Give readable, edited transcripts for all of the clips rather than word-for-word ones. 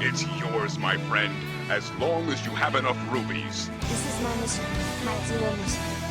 It's yours, my friend, as long as you have enough rubies. This is my mission, my zero mission.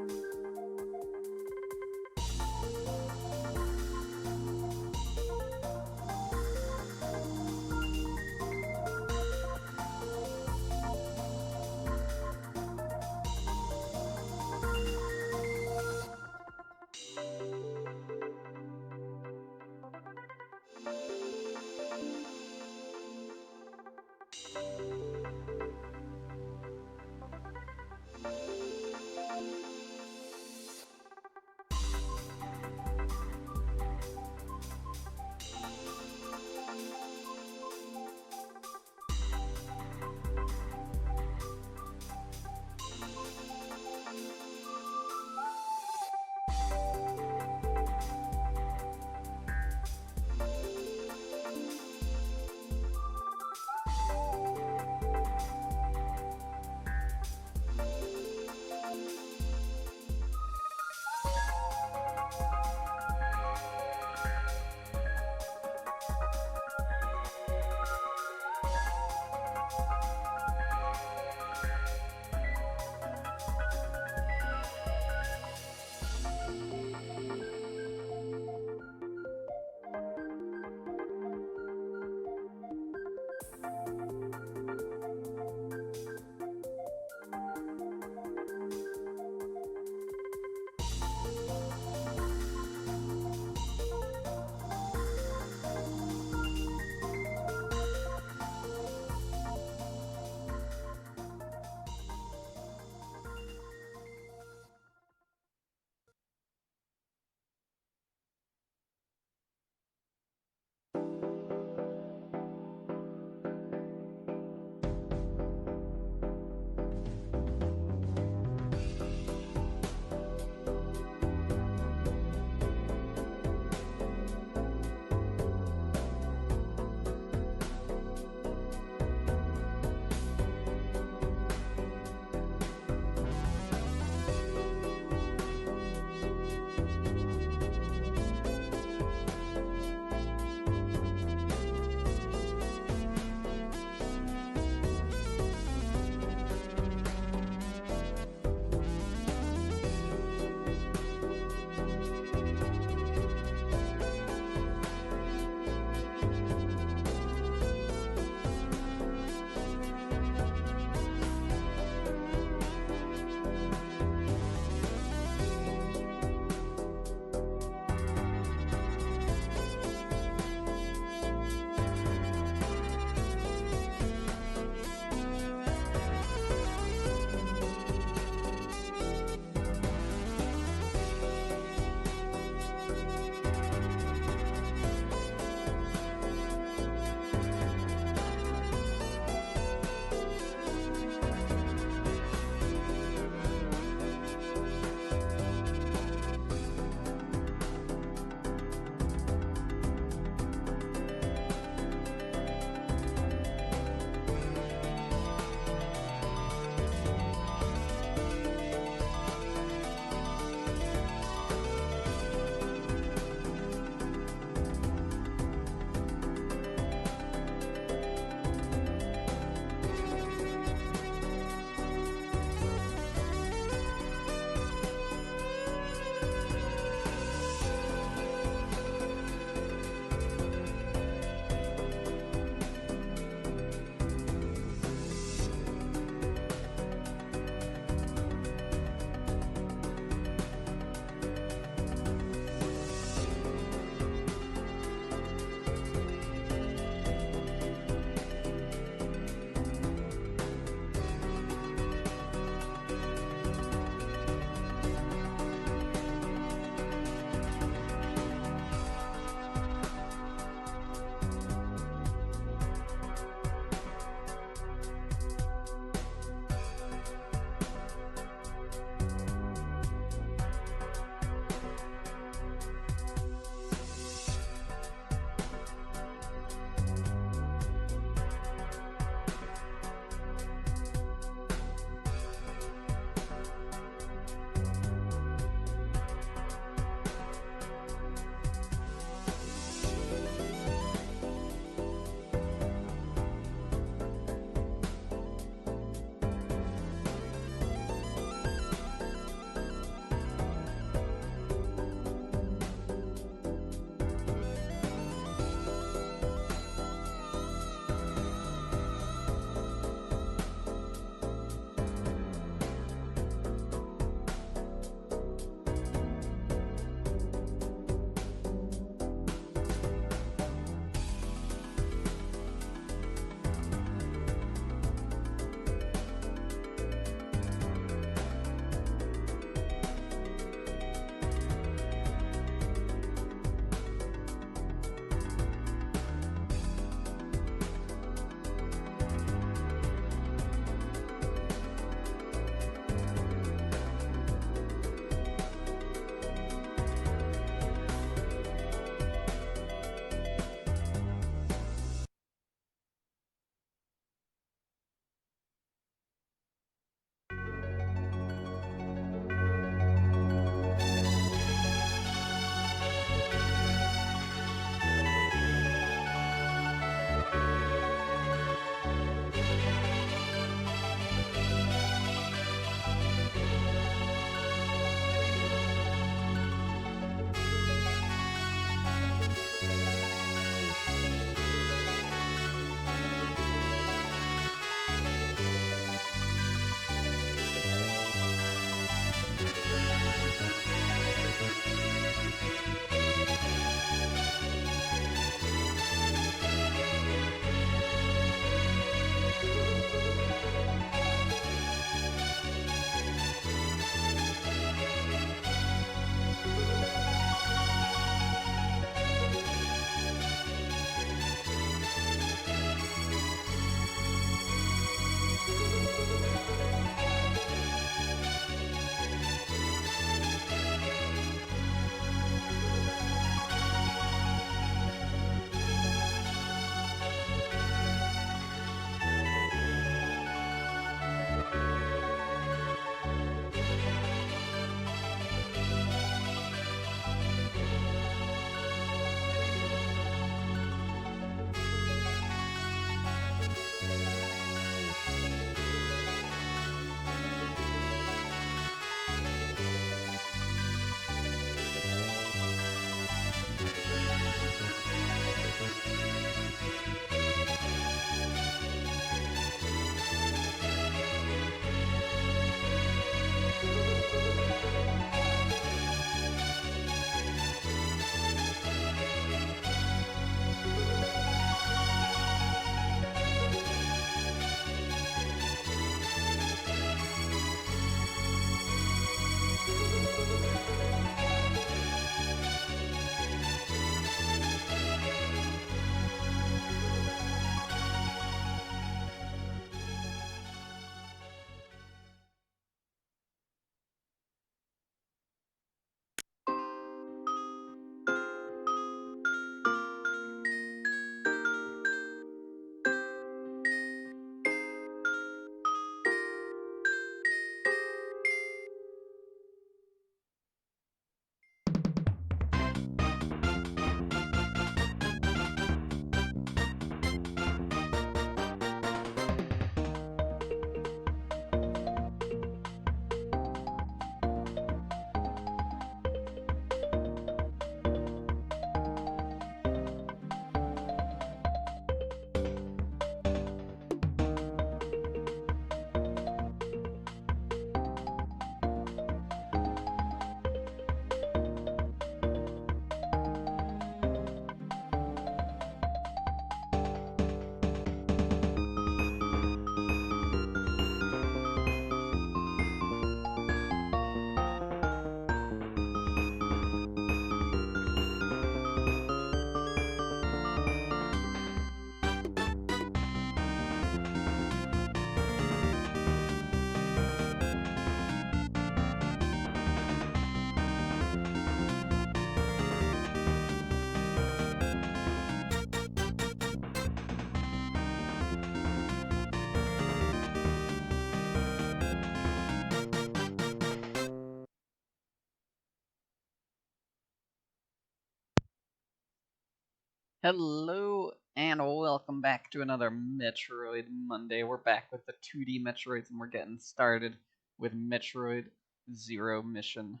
Hello and welcome back to another Metroid Monday. We're back with the 2D Metroids and we're getting started with Metroid Zero Mission,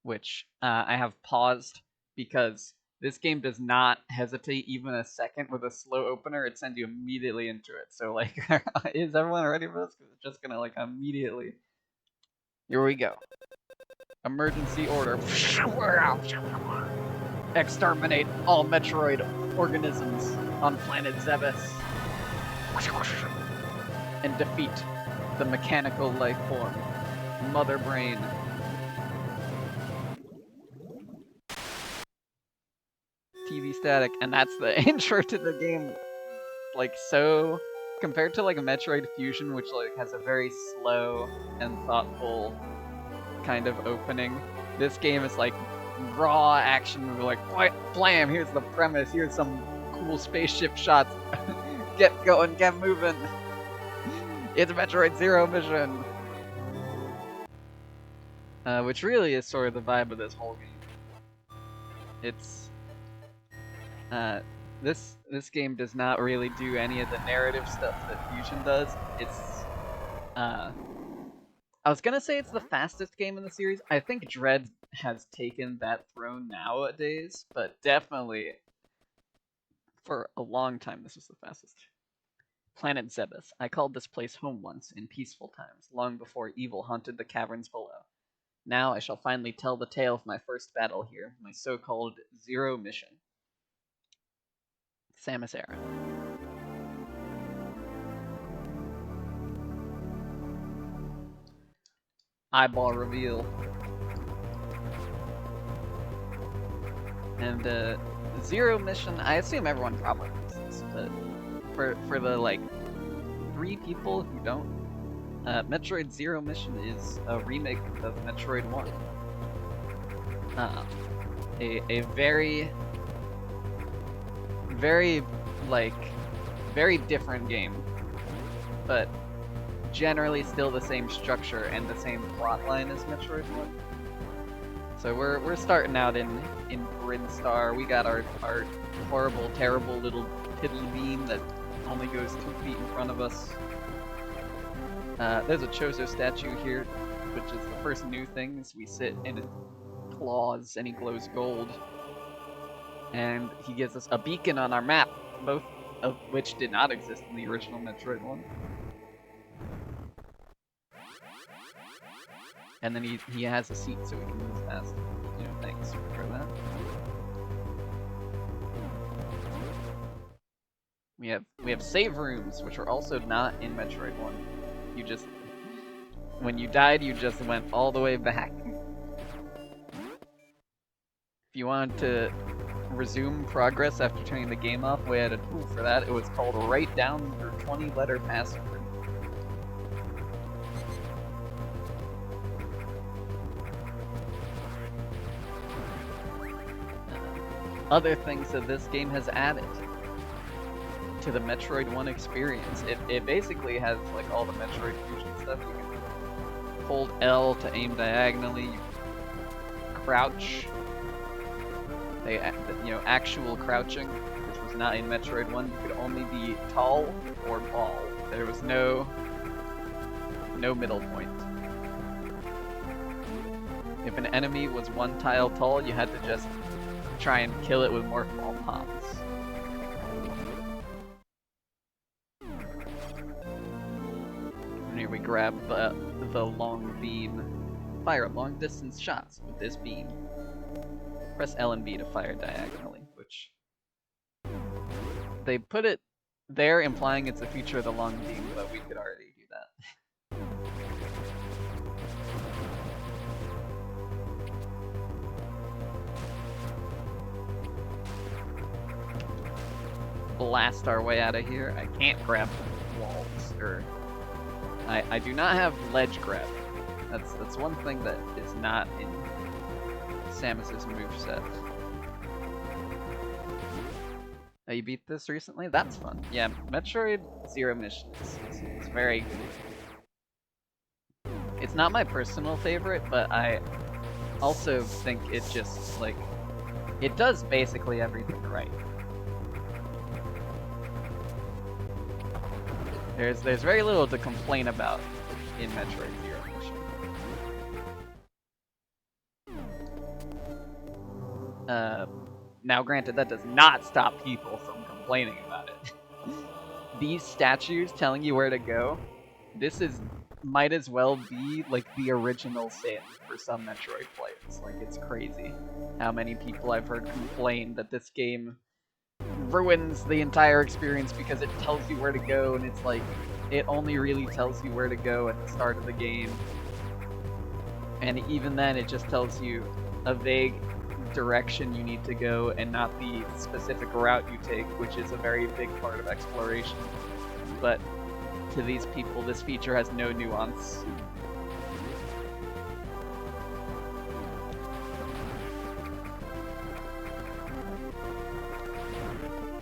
which I have paused because this game does not hesitate even a second with a slow opener. It sends you immediately into it. So like, is everyone ready for this? 'Cause it's just gonna like immediately. Here we go. Emergency order. Exterminate all Metroid organisms on planet Zebes and defeat the mechanical life form, Mother Brain. TV static, and that's the intro to the game. Like, so compared to like a Metroid Fusion, which like has a very slow and thoughtful kind of opening, this game is like raw action. We're like, blam, here's the premise, here's some cool spaceship shots. Get going, get moving. It's Metroid Zero Mission. Which really is sort of the vibe of this whole game. It's this game does not really do any of the narrative stuff that Fusion does. It's I was gonna say it's the fastest game in the series. I think Dread has taken that throne nowadays, but definitely for a long time this was the fastest. Planet Zebes. I called this place home once in peaceful times, long before evil haunted the caverns below. Now I shall finally tell the tale of my first battle here, my so-called Zero Mission. Samus Aran. Eyeball reveal. And Zero Mission, I assume everyone probably knows this, but for the like 3 people who don't, Metroid Zero Mission is a remake of Metroid 1. A very different game, but generally still the same structure and the same plotline as Metroid 1. So we're starting out in Brinstar. We got our horrible, terrible little piddly beam that only goes 2 feet in front of us. There's a Chozo statue here, which is the first new thing. Is we sit in his claws and he glows gold. And he gives us a beacon on our map, both of which did not exist in the original Metroid 1. And then he has a seat so we can move fast. You know, thanks for that. We have save rooms, which are also not in Metroid 1. You just, when you died, you just went all the way back. If you wanted to resume progress after turning the game off, we had a tool for that. It was called Write Down Your 20-Letter Password. Other things that this game has added to the Metroid 1 experience. It basically has like all the Metroid Fusion stuff. You can hold L to aim diagonally, you can crouch. Actual crouching, which was not in Metroid 1. You could only be tall or ball. There was no middle point. If an enemy was 1 tile tall, you had to just try and kill it with more ball pops. And here we grab the long beam. Fire long distance shots with this beam. Press L and B to fire diagonally, which they put it there implying it's a feature of the long beam, but we could already do that. Blast our way out of here. I can't grab walls, or I do not have ledge grab. That's one thing that is not in Samus's moveset. Oh, you beat this recently? That's fun. Yeah, Metroid Zero Mission is very good. It's not my personal favorite, but I also think it just, like, it does basically everything right. There's very little to complain about in Metroid Zero Mission. Now granted, that does not stop people from complaining about it. These statues telling you where to go, this might as well be like the original sin for some Metroid players. Like, it's crazy how many people I've heard complain that this game ruins the entire experience because it tells you where to go, and it's like, it only really tells you where to go at the start of the game. And even then, it just tells you a vague direction you need to go and not the specific route you take, which is a very big part of exploration. But to these people, this feature has no nuance.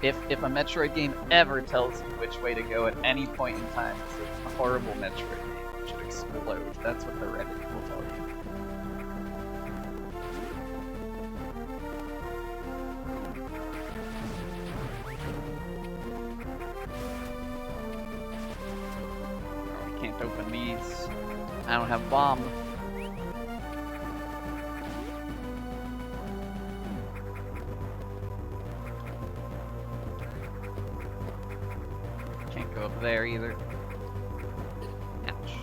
If a Metroid game ever tells you which way to go at any point in time, it's a horrible Metroid game. It should explode. That's what the Reddit will tell you. Oh, we can't open these. I don't have bomb. Can't go up there either. Ouch.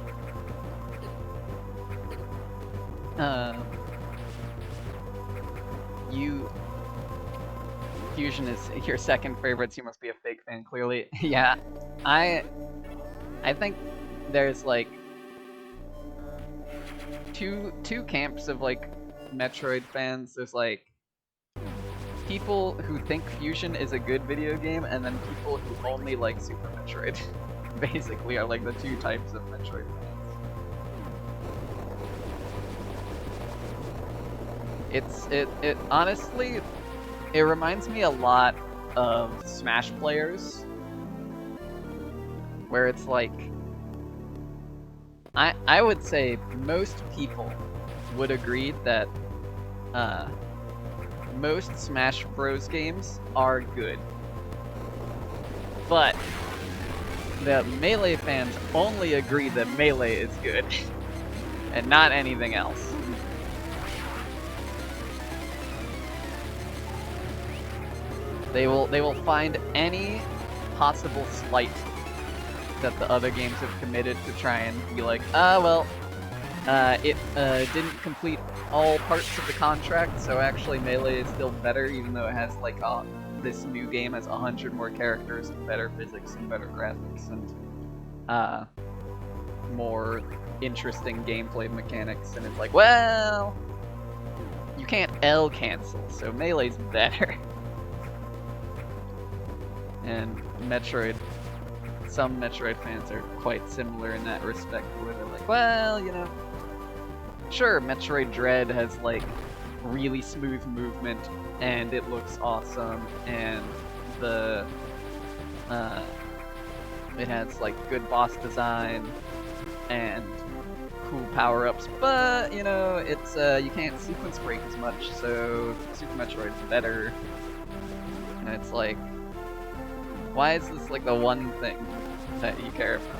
Fusion is your second favorite, so you must be a fake fan, clearly. Yeah, I think there's like two camps of like Metroid fans. There's like people who think Fusion is a good video game, and then people who only like Super Metroid. Basically, are like the two types of Metroid fans. It honestly, it reminds me a lot of Smash players, where it's like, I would say most people would agree that most Smash Bros. Games are good. But the Melee fans only agree that Melee is good, and not anything else. They will find any possible slight that the other games have committed to try and be like, it didn't complete all parts of the contract, so actually Melee is still better, even though it has like this new game has 100 more characters and better physics and better graphics and more interesting gameplay mechanics. And it's like, well, you can't L cancel, so Melee's better. And some Metroid fans are quite similar in that respect, where they're like, well, you know, sure, Metroid Dread has like really smooth movement and it looks awesome, and it has like good boss design and cool power-ups, but you know, it's you can't sequence break as much, so Super Metroid's better. And it's like, why is this like the one thing that you care about?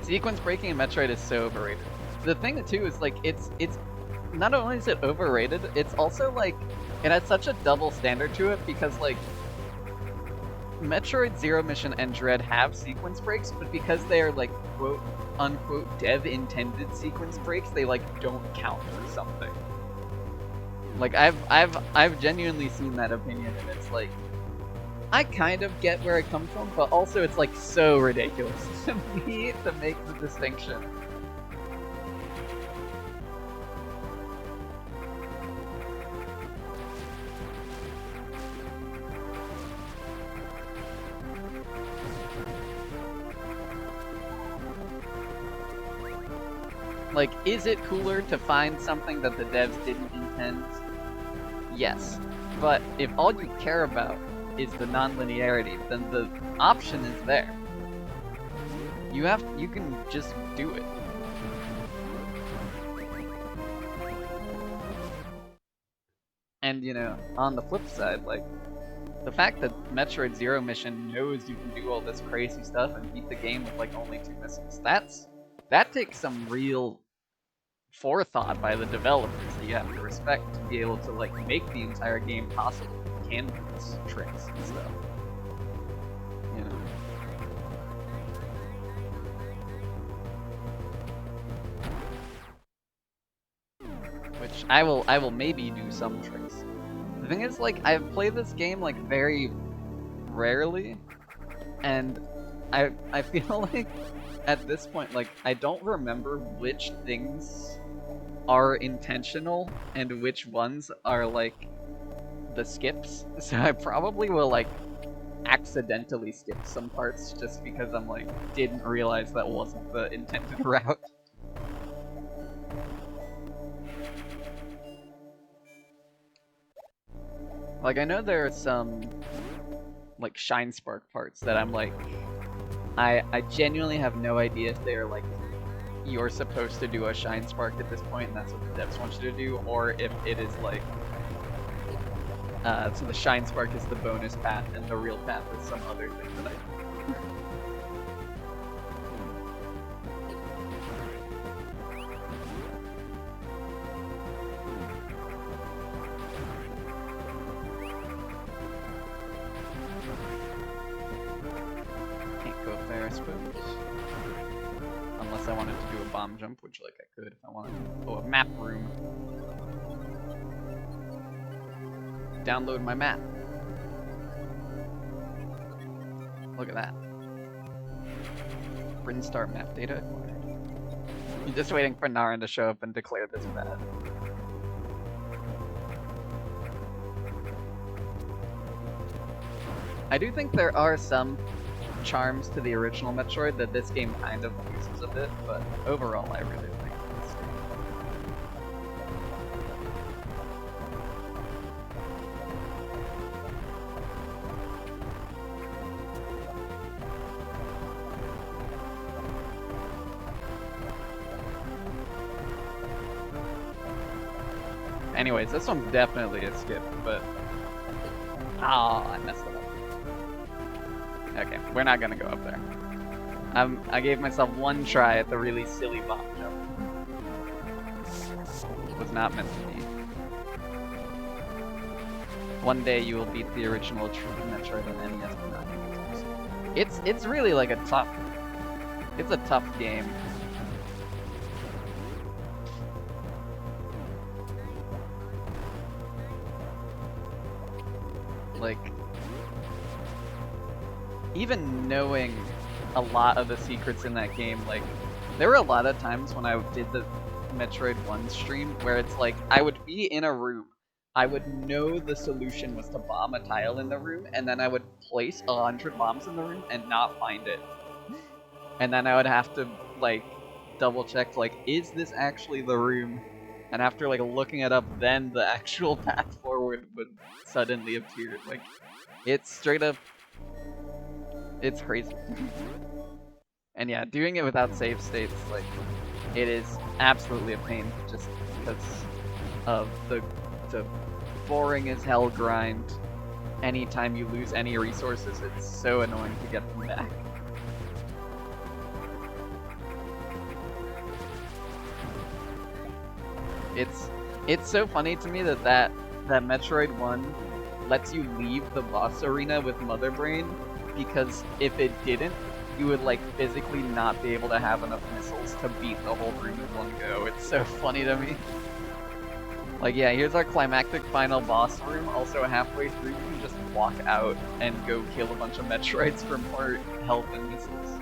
Sequence breaking in Metroid is so overrated. The thing too is like, it's not only is it overrated, it's also like, it has such a double standard to it, because like, Metroid Zero Mission and Dread have sequence breaks, but because they are like quote unquote dev intended sequence breaks, they like don't count for something. Like I've genuinely seen that opinion, and it's like, I kind of get where it comes from, but also it's like so ridiculous to me to make the distinction. Like, is it cooler to find something that the devs didn't intend? Yes. But if all you care about is the non-linearity, then the option is there. You can just do it. And, you know, on the flip side, like, the fact that Metroid Zero Mission knows you can do all this crazy stuff and beat the game with, like, only 2 missiles, that takes some real forethought by the developers that you have to respect to be able to, like, make the entire game possible. You can do these tricks and stuff. You know? Which I will maybe do some tricks. The thing is, like, I've played this game, like, very rarely, and I feel like at this point, like, I don't remember which things are intentional and which ones are, like, the skips. So I probably will, like, accidentally skip some parts just because I'm, like, didn't realize that wasn't the intended route. Like, I know there are some, like, Shine Spark parts that I'm like, I genuinely have no idea if they're like, you're supposed to do a Shine Spark at this point and that's what the devs want you to do, or if it is like, so the Shine Spark is the bonus path and the real path is some other thing that I do. Can't go up there, I suppose. Unless I wanted to do a bomb jump, which, like, I could if I wanted to. Oh, a map room. Download my map. Look at that. Brinstar map data acquired. You're just waiting for Narin to show up and declare this bad. I do think there are some charms to the original Metroid that this game kind of loses a bit, but overall I really like this game. Anyways, this one's definitely a skip, but... Ah, I messed it up. Okay, we're not gonna go up there. I gave myself one try at the really silly bomb jump. It was not meant to be. One day you will beat the original Metroid on NES, but not. It's really like a tough... It's a tough game. Like, even knowing a lot of the secrets in that game, like, there were a lot of times when I did the Metroid 1 stream where it's like, I would be in a room, I would know the solution was to bomb a tile in the room, and then I would place 100 bombs in the room and not find it. And then I would have to, like, double check, like, is this actually the room? And after, like, looking it up, then the actual path forward would suddenly appear. Like, it's straight up... It's crazy. And yeah, doing it without save states, like, it is absolutely a pain just because of the boring as hell grind. Anytime you lose any resources, it's so annoying to get them back. It's so funny to me that Metroid 1 lets you leave the boss arena with Mother Brain, because if it didn't, you would, like, physically not be able to have enough missiles to beat the whole room in one go. It's so funny to me. Like, yeah, here's our climactic final boss room. Also, halfway through, you can just walk out and go kill a bunch of Metroids for more health and missiles.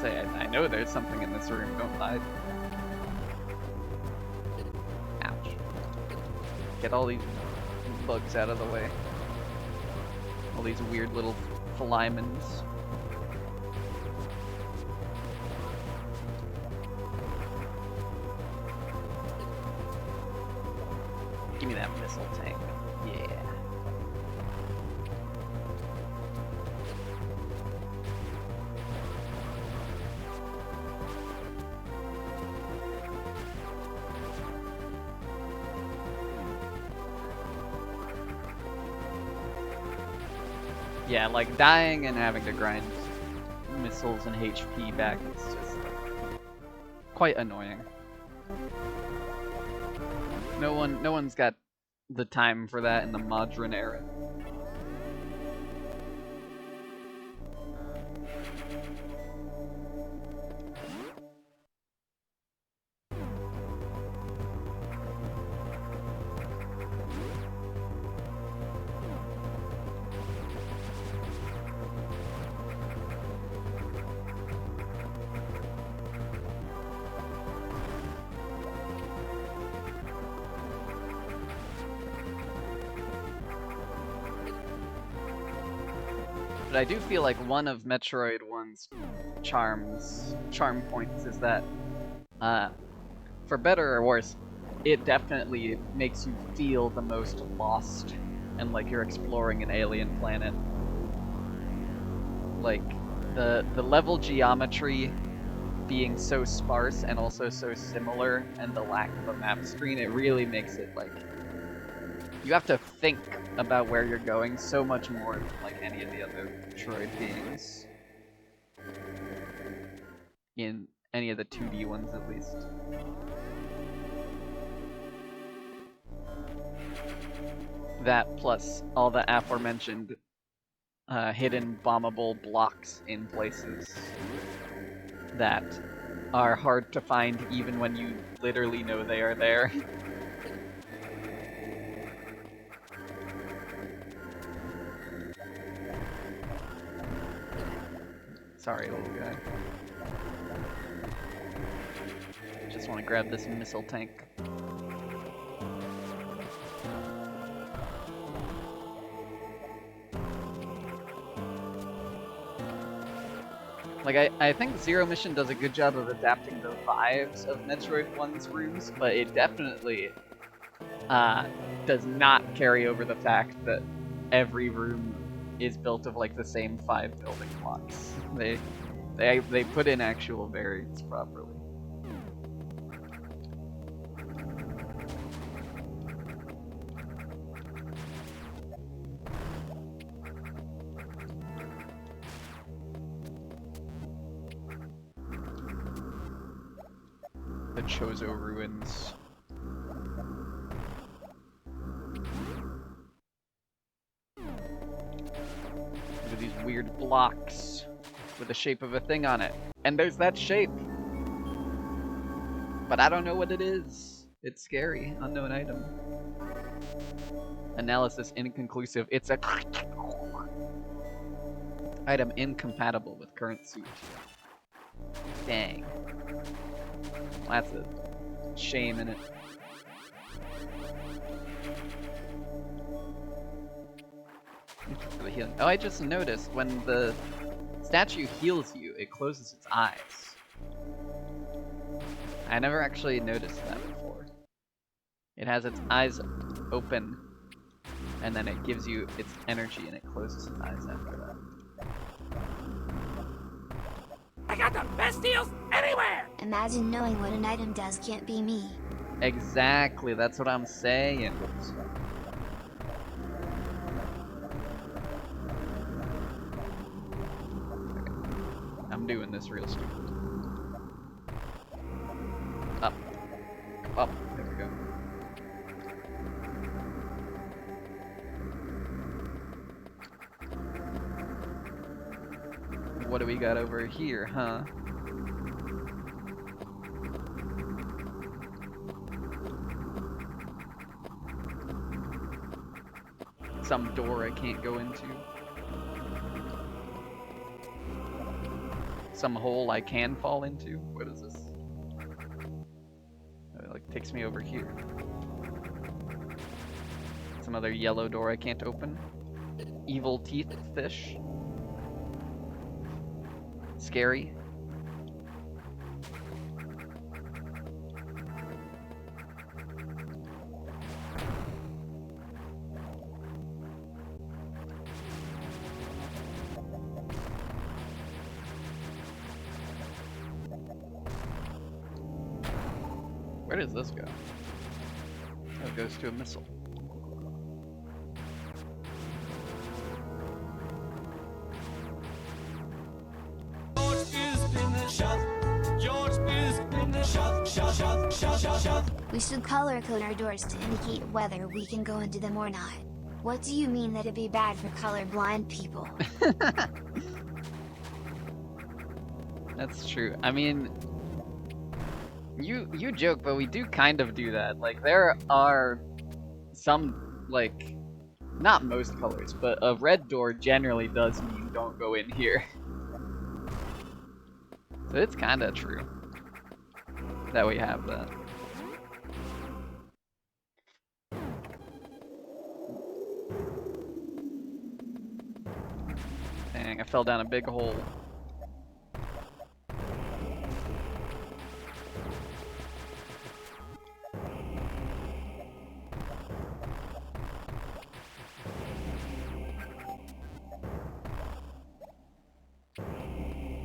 I know there's something in this room, don't hide. Ouch. Get all these bugs out of the way. All these weird little Flimans. Give me that missile tank. Yeah. Yeah, like dying and having to grind missiles and HP back is just quite annoying. No one's got the time for that in the modern era. But I do feel like one of Metroid 1's charm points is that, for better or worse, it definitely makes you feel the most lost and like you're exploring an alien planet. Like, the level geometry being so sparse and also so similar, and the lack of a map screen, it really makes it like you have to think about where you're going so much more than like any of the other Metroid games. In any of the 2D ones at least. That plus all the aforementioned hidden bombable blocks in places that are hard to find even when you literally know they are there. Sorry, little guy. Just want to grab this missile tank. Like, I think Zero Mission does a good job of adapting the vibes of Metroid 1's rooms, but it definitely does not carry over the fact that every room is built of like the same 5 building blocks. They put in actual variants properly. The Chozo ruins. Look at these weird blocks with the shape of a thing on it. And there's that shape! But I don't know what it is. It's scary. Unknown item. Analysis inconclusive. It's a item incompatible with current suit. Dang. That's a shame in it. Oh, I just noticed when the statue heals you, it closes its eyes. I never actually noticed that before. It has its eyes open, and then it gives you its energy, and it closes its eyes after that. I got the best deals anywhere! Imagine knowing what an item does can't be me. Exactly, that's what I'm saying. I'm doing this real stupid. Up. Up. There we go. What do we got over here, huh? Some door I can't go into. Some hole I can fall into. What is this? It like takes me over here. Some other yellow door I can't open. Evil teeth fish. Scary. Where does this go? Oh, it goes to a missile. We should color code our doors to indicate whether we can go into them or not. What do you mean that it'd be bad for colorblind people? That's true. I mean, you joke, but we do kind of do that. Like, there are some, like, not most colors, but a red door generally does mean don't go in here. So it's kind of true that we have that. Dang, I fell down a big hole.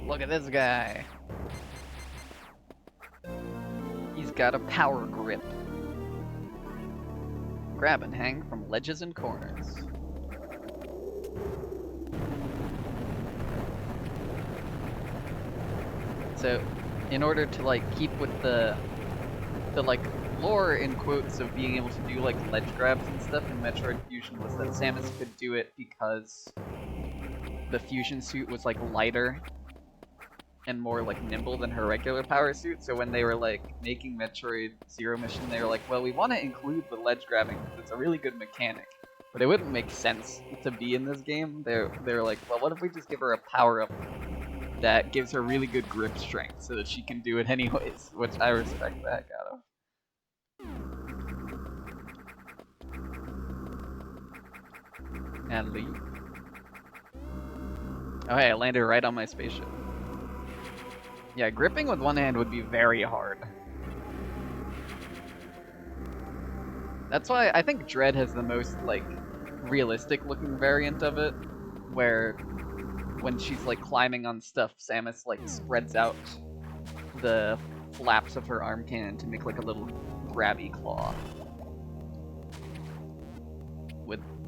Look at this guy. He's got a power grip. Grab and hang from ledges and corners. So, in order to like keep with the like lore in quotes of being able to do like ledge grabs and stuff in Metroid Fusion was that Samus could do it because the fusion suit was like lighter and more like nimble than her regular power suit. So when they were like making Metroid Zero Mission, they were like, well, we want to include the ledge grabbing because it's a really good mechanic, but it wouldn't make sense to be in this game. They're like, well, what if we just give her a power up that gives her really good grip strength so that she can do it anyways, which I respect the heck out of. And leave. Oh hey, I landed right on my spaceship. Yeah, gripping with one hand would be very hard. That's why I think Dread has the most, like, realistic looking variant of it, where when she's, like, climbing on stuff, Samus, like, spreads out the flaps of her arm cannon to make, like, a little grabby claw.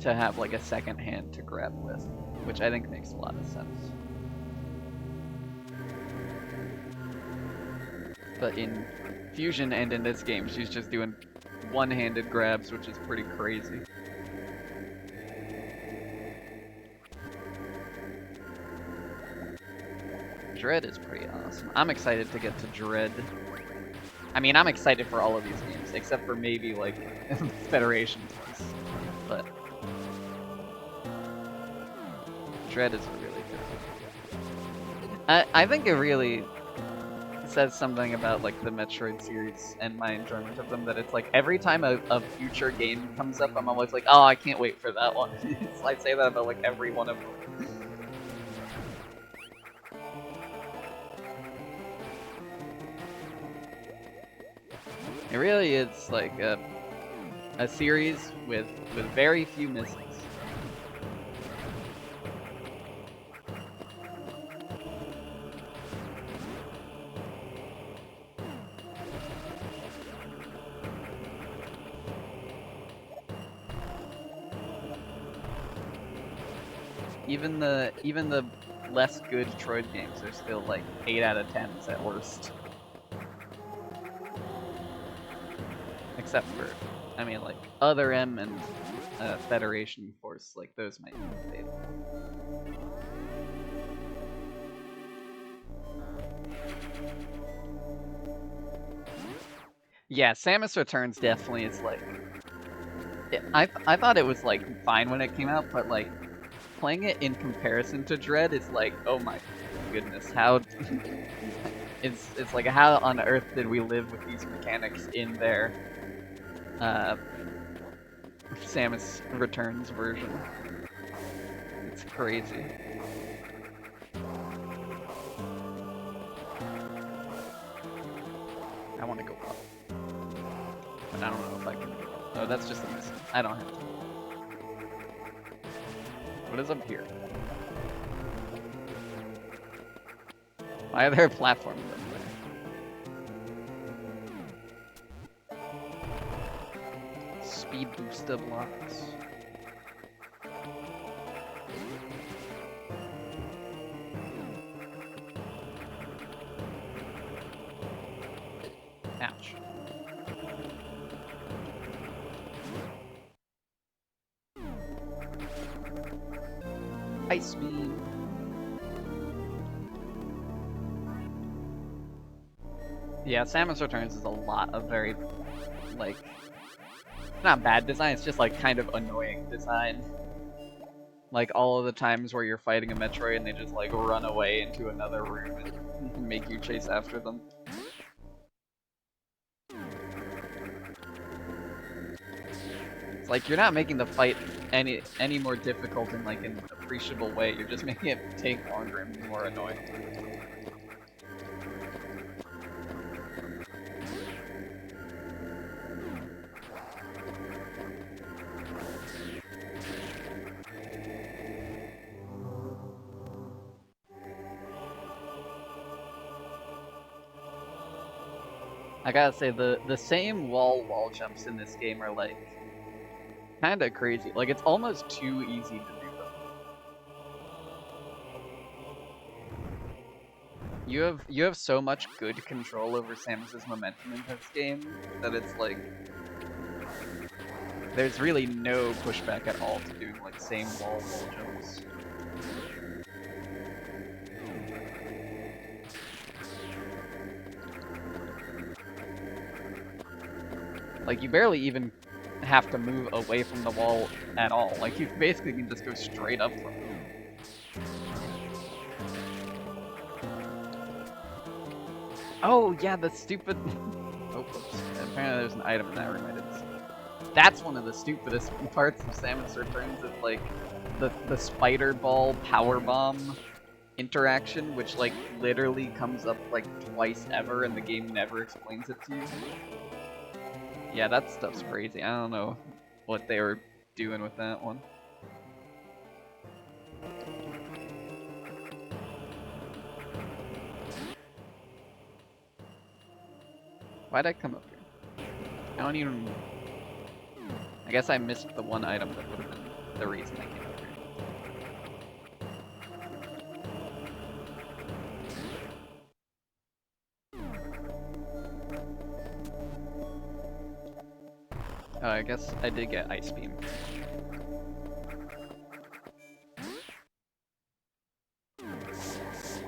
To have, like, a second hand to grab with, which I think makes a lot of sense. But in Fusion and in this game, she's just doing one-handed grabs, which is pretty crazy. Dread is pretty awesome. I'm excited to get to Dread. I mean, I'm excited for all of these games, except for maybe, like, Federation Force. But Dread is really good. I think it really says something about like the Metroid series and my enjoyment of them, that it's like every time a future game comes up, I'm always like, oh, I can't wait for that one. I say that about like every one of them. It really is like a series with very few misses. Even the less good Troid games are still like 8 out of 10s at worst. Except for, I mean, like Other M and Federation Force, like those might be faded. Yeah, Samus Returns definitely is like. I thought it was like fine when it came out, but like playing it in comparison to Dread is like, oh my goodness, how it's like, how on earth did we live with these mechanics in their Samus Returns version? It's crazy. I want to go up, but I don't know if I can. Oh, that's just a miss. I don't have to. What is up here? Why are there platforms up there? Speed booster blocks. Ouch. Ice beam. Yeah, Samus Returns is a lot of very, like, not bad design, it's just like kind of annoying design. Like all of the times where you're fighting a Metroid and they just like run away into another room and make you chase after them. It's like you're not making the fight any more difficult in like an appreciable way, you're just making it take longer and be more annoying. I gotta say, the same wall jumps in this game are like kinda crazy. Like it's almost too easy to do them. You have so much good control over Samus's momentum in this game that it's like there's really no pushback at all to doing like same wall jumps. Like, you barely even have to move away from the wall at all. Like, you basically can just go straight up from it. Oh, yeah, the stupid... Oh, oops. Apparently there's an item in that room I didn't see. That's one of the stupidest parts of Samus Returns, is, like, the spider ball power bomb interaction, which, like, literally comes up, like, twice ever, and the game never explains it to you. Yeah, that stuff's crazy. I don't know what they were doing with that one. Why'd I come up here? I don't even... I guess I missed the one item that would have been the reason I came up here. Oh, I guess I did get Ice Beam.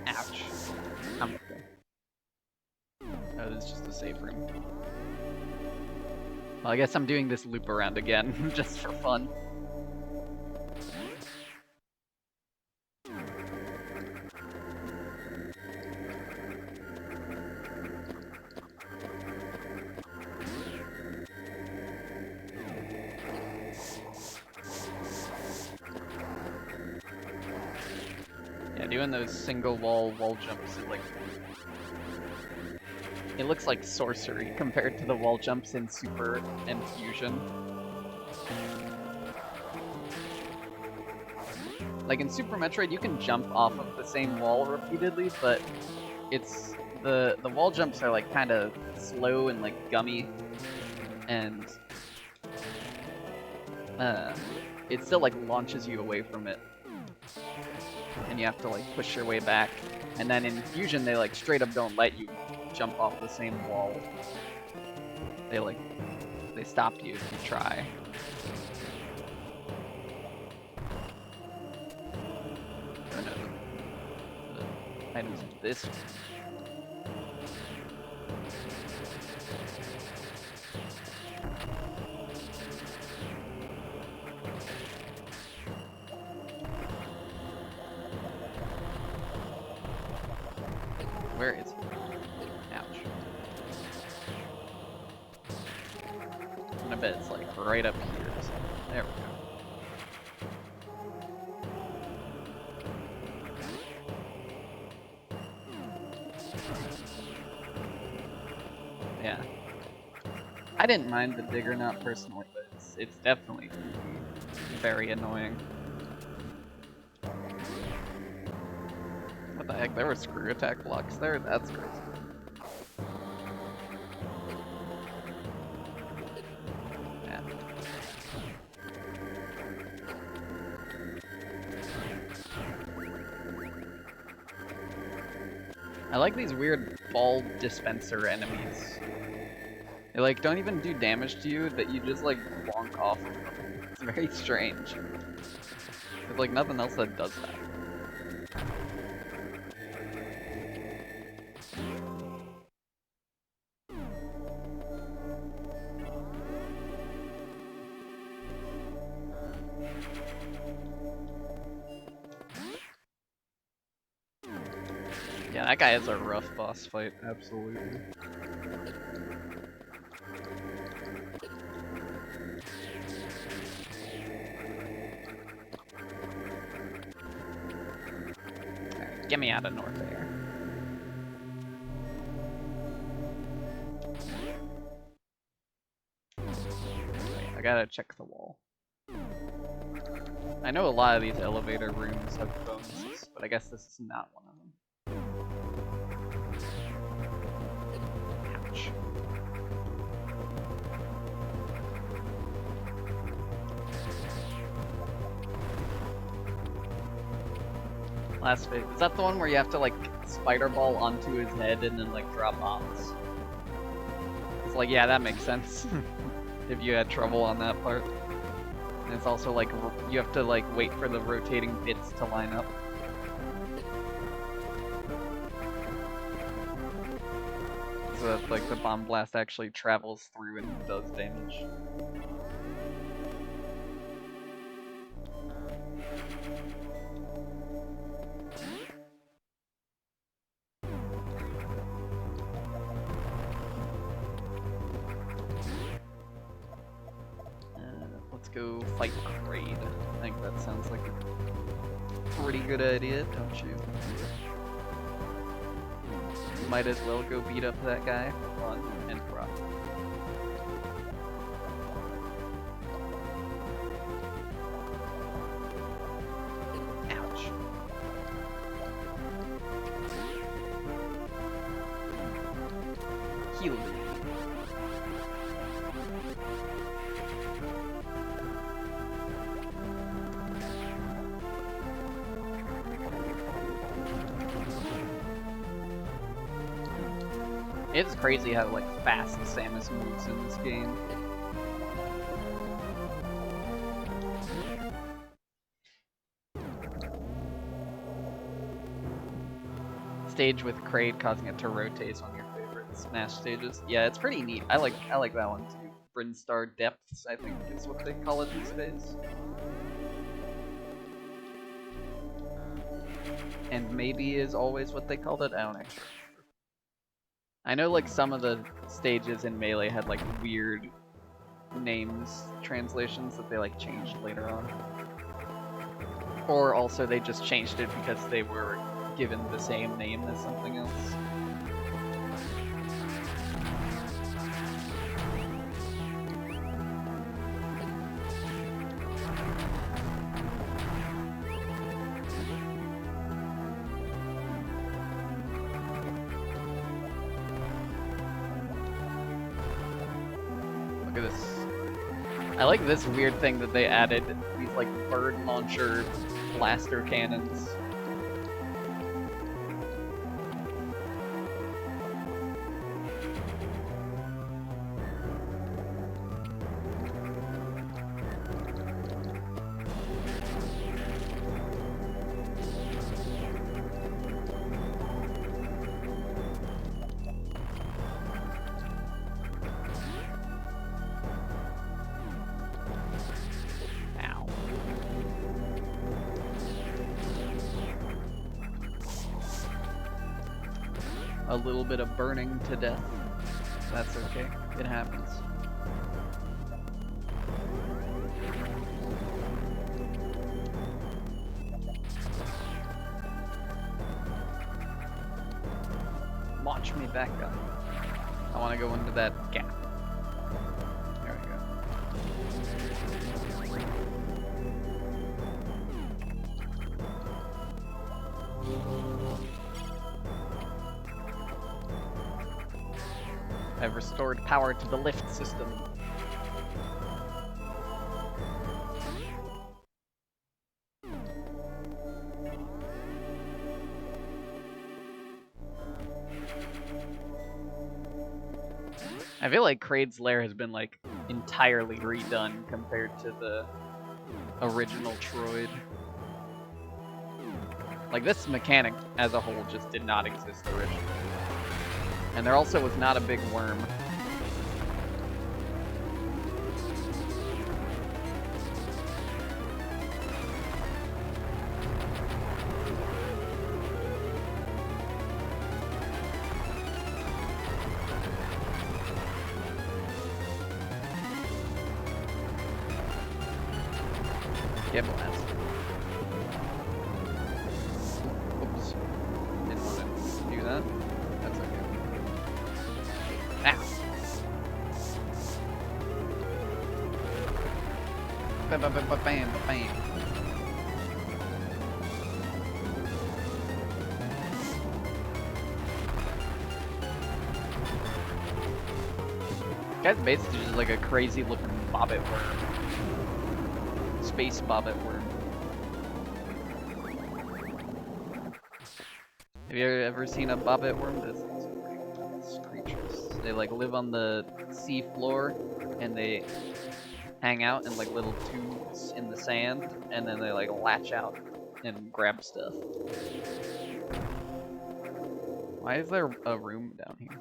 Ouch. I'm okay. Oh, this is just a save room. Well, I guess I'm doing this loop around again, just for fun. Yeah, doing those single wall jumps is like... It looks like sorcery compared to the wall jumps in Super and Fusion. Like in Super Metroid, you can jump off of the same wall repeatedly, but it's... The wall jumps are like kind of slow and like gummy, and it still like launches you away from it. And you have to like push your way back. And then in Fusion, they like straight up don't let you jump off the same wall. They stop you if you try. Oh no. The items of this. Where is it? Ouch. And I bet it's like right up here or something. There we go. Yeah. I didn't mind the digger knot personally, but it's definitely very annoying. What the heck? There were screw attack blocks there? That's crazy. Yeah. I like these weird ball dispenser enemies. They like don't even do damage to you, that you just like bonk off of them. It's very strange. There's like nothing else that does that. Yeah, that guy is a rough boss fight, absolutely. Alright, get me out of North Air. I gotta check the wall. I know a lot of these elevator rooms have bonuses, but I guess this is not one of them. Ouch. Last phase. Is that the one where you have to like spider ball onto his head and then like drop bombs? It's like, yeah, that makes sense. If you had trouble on that part. And it's also like, you have to like wait for the rotating bits to line up. So that like the bomb blast actually travels through and does damage. Let's go fight Kraid. I think that sounds like a pretty good idea, don't you? Might as well go beat up that guy for fun and profit. Ouch. Heal me. It's crazy how like fast Samus moves in this game. Stage with Kraid causing it to rotate is one of your favorite Smash stages. Yeah, it's pretty neat. I like that one too. Brinstar Depths, I think is what they call it these days. And maybe is always what they called it. I don't actually. I know like some of the stages in Melee had like weird names, translations that they like changed later on. Or also they just changed it because they were given the same name as something else. Look at this. I like this weird thing that they added, these like bird launcher blaster cannons. A little bit of burning to death. That's okay. It happens. Launch me back up. I want to go into that gap. There we go. I've restored power to the lift system. I feel like Kraid's lair has been like entirely redone compared to the original Troid. Like, this mechanic as a whole just did not exist originally. And there also was not a big worm. Get blast. Oops. Didn't want to do that. That's okay. Ow. Bam, bam, bam, bam, bam. Guy's basically just like a crazy looking bobbit worm. Space bobbit worm. Have you ever seen a bobbit worm? These creatures. They like live on the sea floor and they hang out in like little tubes in the sand and then they like latch out and grab stuff. Why is there a room down here?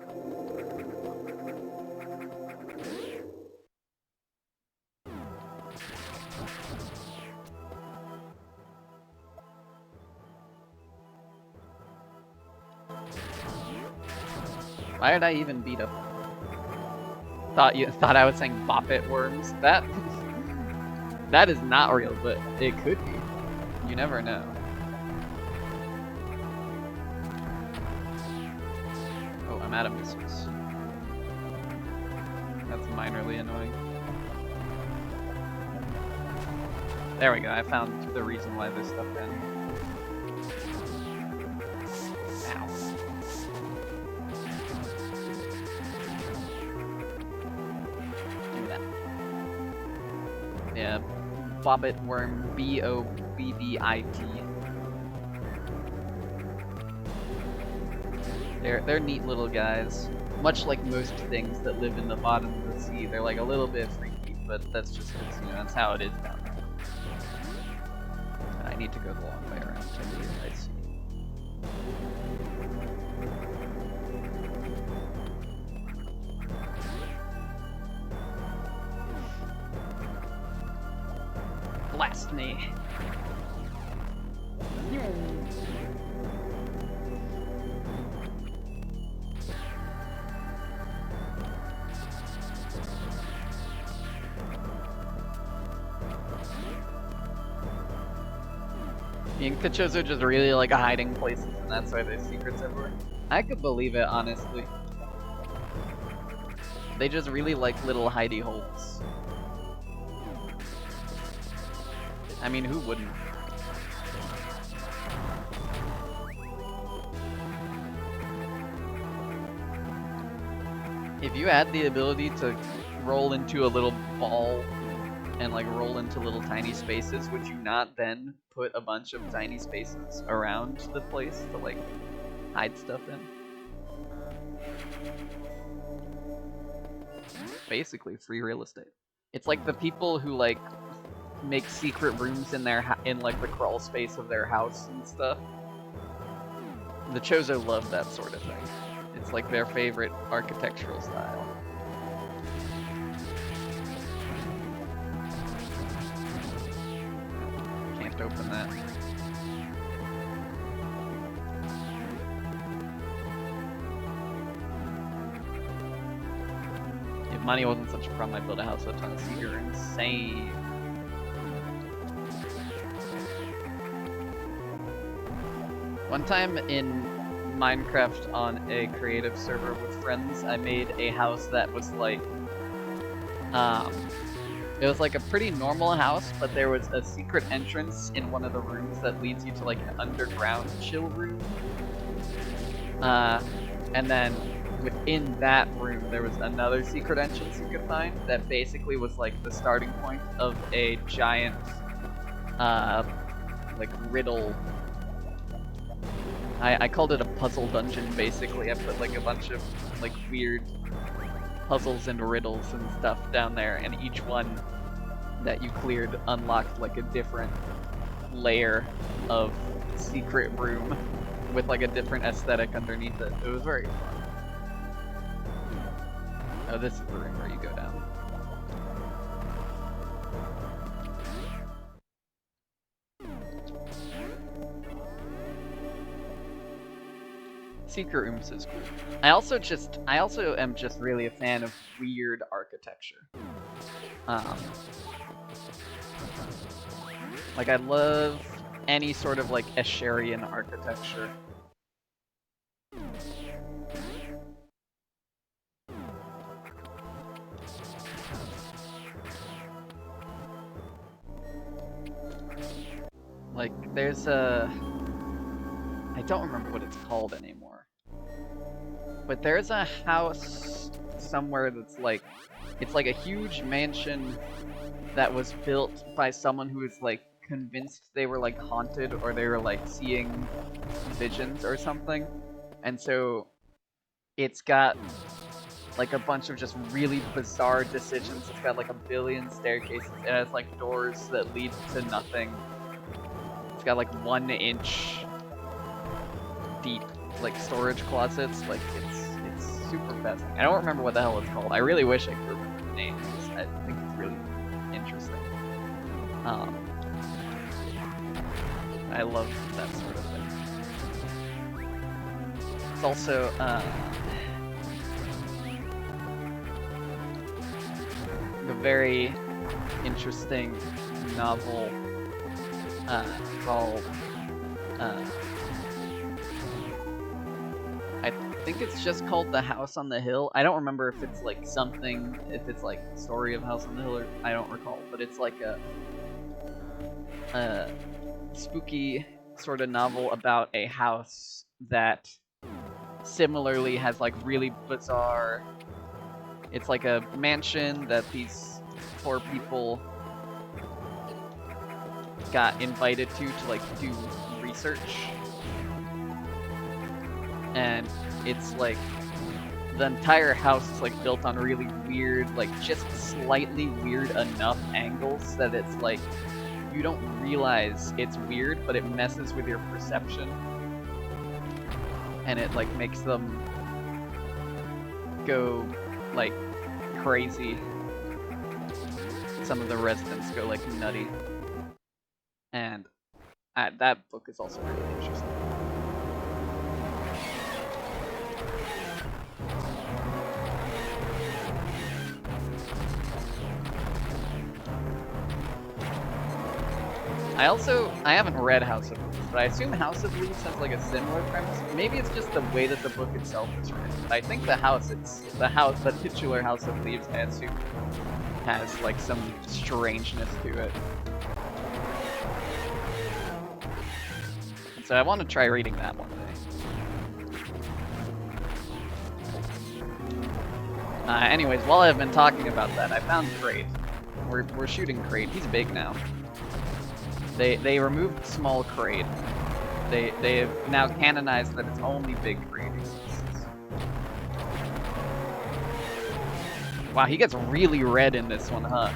Why did I even beat up? Thought I was saying boppet worms. That is not real, but it could be. You never know. Oh, I'm out of missiles. That's minorly annoying. There we go. I found the reason why there's stuff down here. Ow. Yeah, bobbit worm, B-O-B-B-I-T. They're neat little guys. Much like most things that live in the bottom of the sea, they're like a little bit freaky, but that's just, you know, that's how it is down there. I need to go the long way around to the I see. Blast me. You think the Chozo just really like hiding places and that's why there's secrets everywhere? I could believe it, honestly. They just really like little hidey holes. I mean, who wouldn't? If you had the ability to roll into a little ball and like roll into little tiny spaces, would you not then put a bunch of tiny spaces around the place to like hide stuff in? Basically free real estate. It's like the people who like make secret rooms in their in like the crawl space of their house and stuff. The Chozo love that sort of thing. It's like their favorite architectural style. Can't open that. If money wasn't such a problem, I'd build a house with a ton of sea. You're insane. One time in Minecraft on a creative server with friends, I made a house that was like, it was like a pretty normal house, but there was a secret entrance in one of the rooms that leads you to like an underground chill room. And then within that room, there was another secret entrance you could find that basically was like the starting point of a giant, like riddle. I called it a puzzle dungeon, basically. I put like a bunch of like weird puzzles and riddles and stuff down there, and each one that you cleared unlocked like a different layer of secret room with like a different aesthetic underneath it. It was very fun. Oh, this is the room where you go down. Secret rooms is cool. I also am just really a fan of weird architecture. Like I love any sort of like Escherian architecture. Like there's a, I don't remember what it's called anymore, but there's a house somewhere that's like, it's like a huge mansion that was built by someone who was like convinced they were like haunted or they were like seeing visions or something. And so it's got like a bunch of just really bizarre decisions. It's got like a billion staircases. It has like doors that lead to nothing. It's got like 1 inch deep like storage closets. Like it's super fascinating. I don't remember what the hell it's called. I really wish I could remember the name. I think it's really interesting. I love that sort of thing. It's also the very interesting novel called I think it's just called The House on the Hill. I don't remember if it's like something, if it's like Story of House on the Hill, or I don't recall, but it's like a spooky sort of novel about a house that similarly has like really bizarre, it's like a mansion that these poor people got invited to like do research, and it's like the entire house is like built on really weird, like just slightly weird enough angles that it's like you don't realize it's weird, but it messes with your perception, and it like makes them go like crazy. Some of the residents go like nutty, and that book is also really interesting. I haven't read House of Leaves, but I assume House of Leaves has like a similar premise. Maybe it's just the way that the book itself is written. But I think the titular House of Leaves, I assume, has like some strangeness to it. And so I want to try reading that one day. Anyways, while I've been talking about that, I found Kraid. We're shooting Kraid. He's big now. They removed small Kraid. They have now canonized that it's only big Kraid exists. Wow, he gets really red in this one, huh?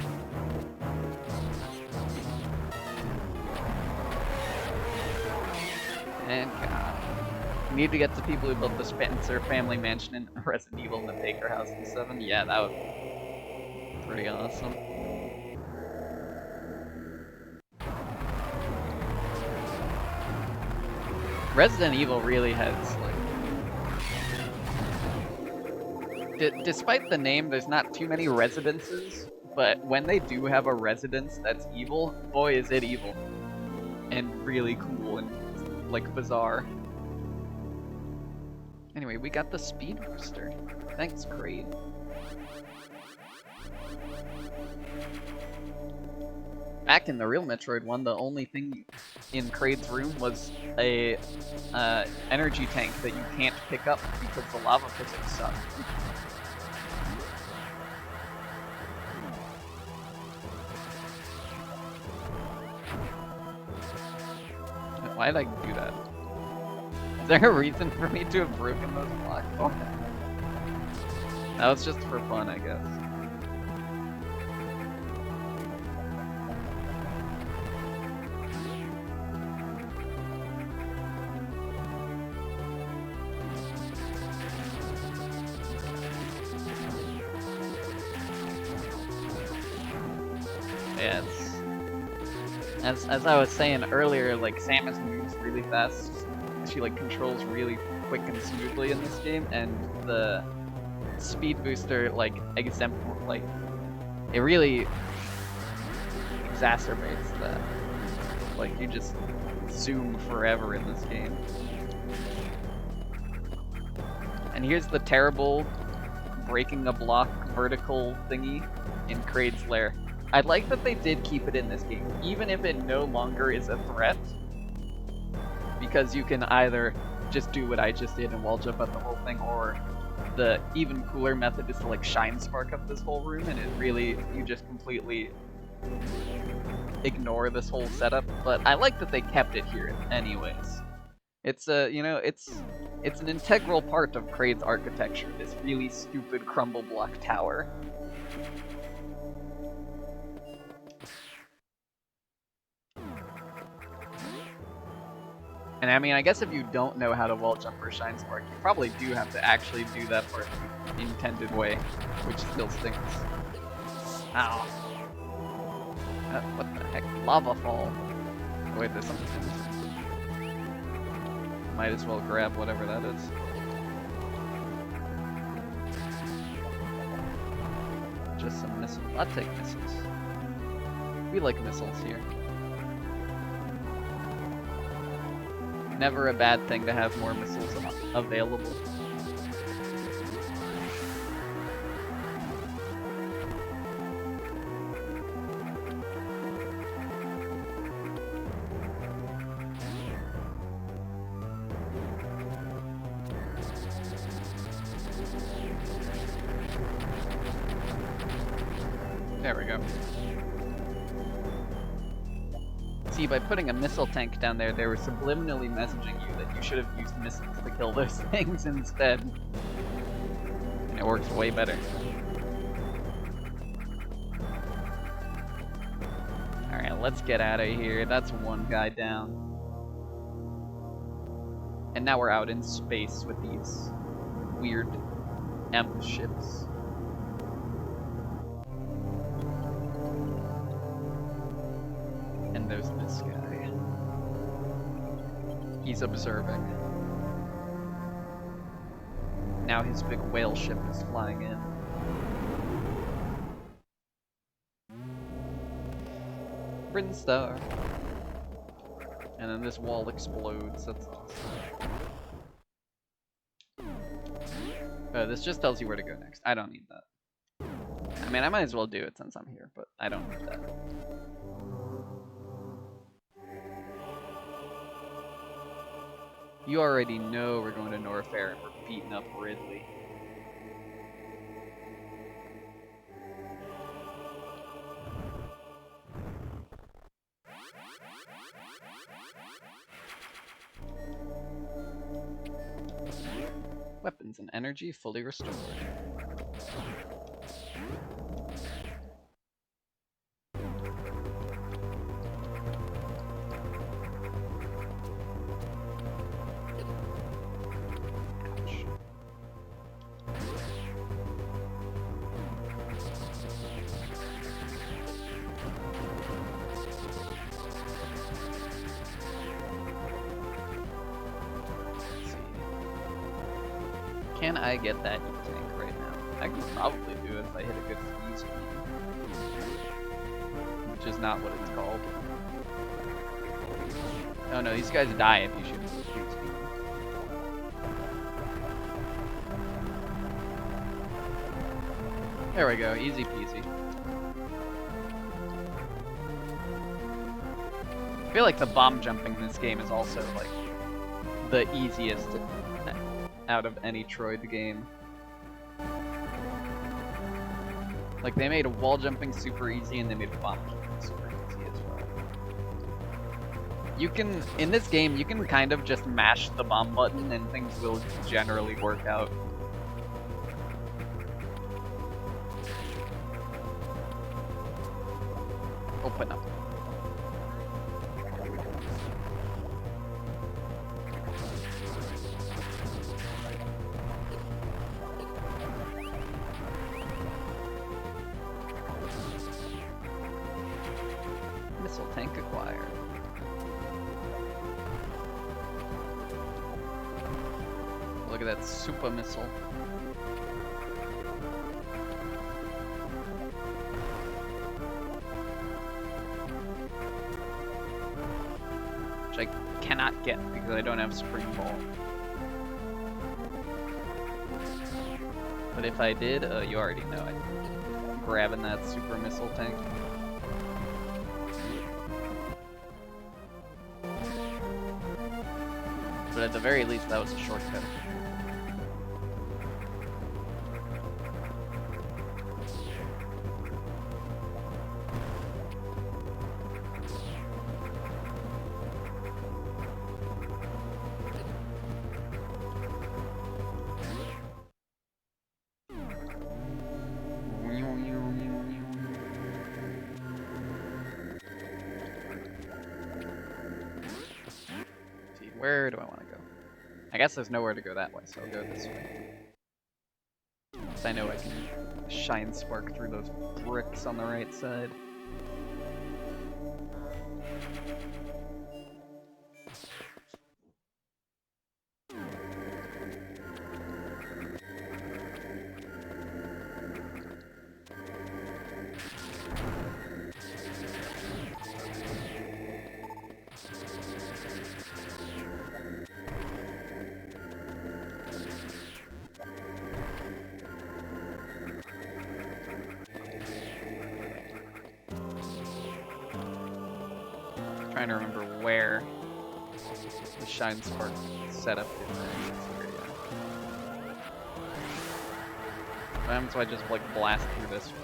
And God. We need to get to people who built the Spencer family mansion in Resident Evil and the Baker House in 7. Yeah, that would be pretty awesome. Resident Evil really has, like... Despite the name, there's not too many residences, but when they do have a residence that's evil, boy is it evil. And really cool and, like, bizarre. Anyway, we got the speed booster. Thanks, Kraid. Back in the real Metroid 1, the only thing in Kraid's room was a energy tank that you can't pick up because the lava physics suck. Why did I do that? Is there a reason for me to have broken those blocks? Oh. That was just for fun, I guess. Yeah, as I was saying earlier, like Samus moves really fast. She like controls really quick and smoothly in this game, and the speed booster like it really exacerbates that. Like you just zoom forever in this game. And here's the terrible breaking a block vertical thingy in Kraid's lair. I like that they did keep it in this game, even if it no longer is a threat. Because you can either just do what I just did and wall jump up the whole thing, or the even cooler method is to like shine spark up this whole room, and it really, you just completely ignore this whole setup. But I like that they kept it here anyways. It's it's an integral part of Kraid's architecture, this really stupid crumble block tower. And I mean, I guess if you don't know how to wall jump or shine spark, you probably do have to actually do that part the intended way, which still stinks. Ow. What the heck? Lava fall. Oh, wait, there's something. Might as well grab whatever that is. Just some missiles. I'll take missiles. We like missiles here. Never a bad thing to have more missiles available. There we go. See, by putting a missile tank down there, they were subliminally messaging you that you should have used missiles to kill those things instead. And it works way better. Alright, let's get out of here. That's one guy down. And now we're out in space with these weird EMP ships. And there's this guy. He's observing. Now his big whale ship is flying in. Brinstar. And then this wall explodes. That's awesome. This just tells you where to go next. I don't need that. I mean, I might as well do it since I'm here, but I don't need that. You already know we're going to Norfair and we're beating up Ridley. Weapons and energy fully restored. Can I get that tank right now? I could probably do it if I hit a good freeze speed. Which is not what it's called. Oh no, these guys die if you shoot them with freeze speed. There we go, easy peasy. I feel like the bomb jumping in this game is also like the easiest out of any Troid game. Like, they made wall jumping super easy and they made bomb jumping super easy as well. You can, in this game, you can kind of just mash the bomb button and things will generally work out. Open up. tank acquired. Look at that super missile. Which I cannot get because I don't have spring ball. But if I did, you already know it. Grabbing that super missile tank. But at the very least, that was a shortcut. Where do I want to go? I guess there's nowhere to go that way, so I'll go this way. So I know I can shine spark through those bricks on the right side. Trying to remember where the shine spark setup is in this area. What happens if I just like blast through this way?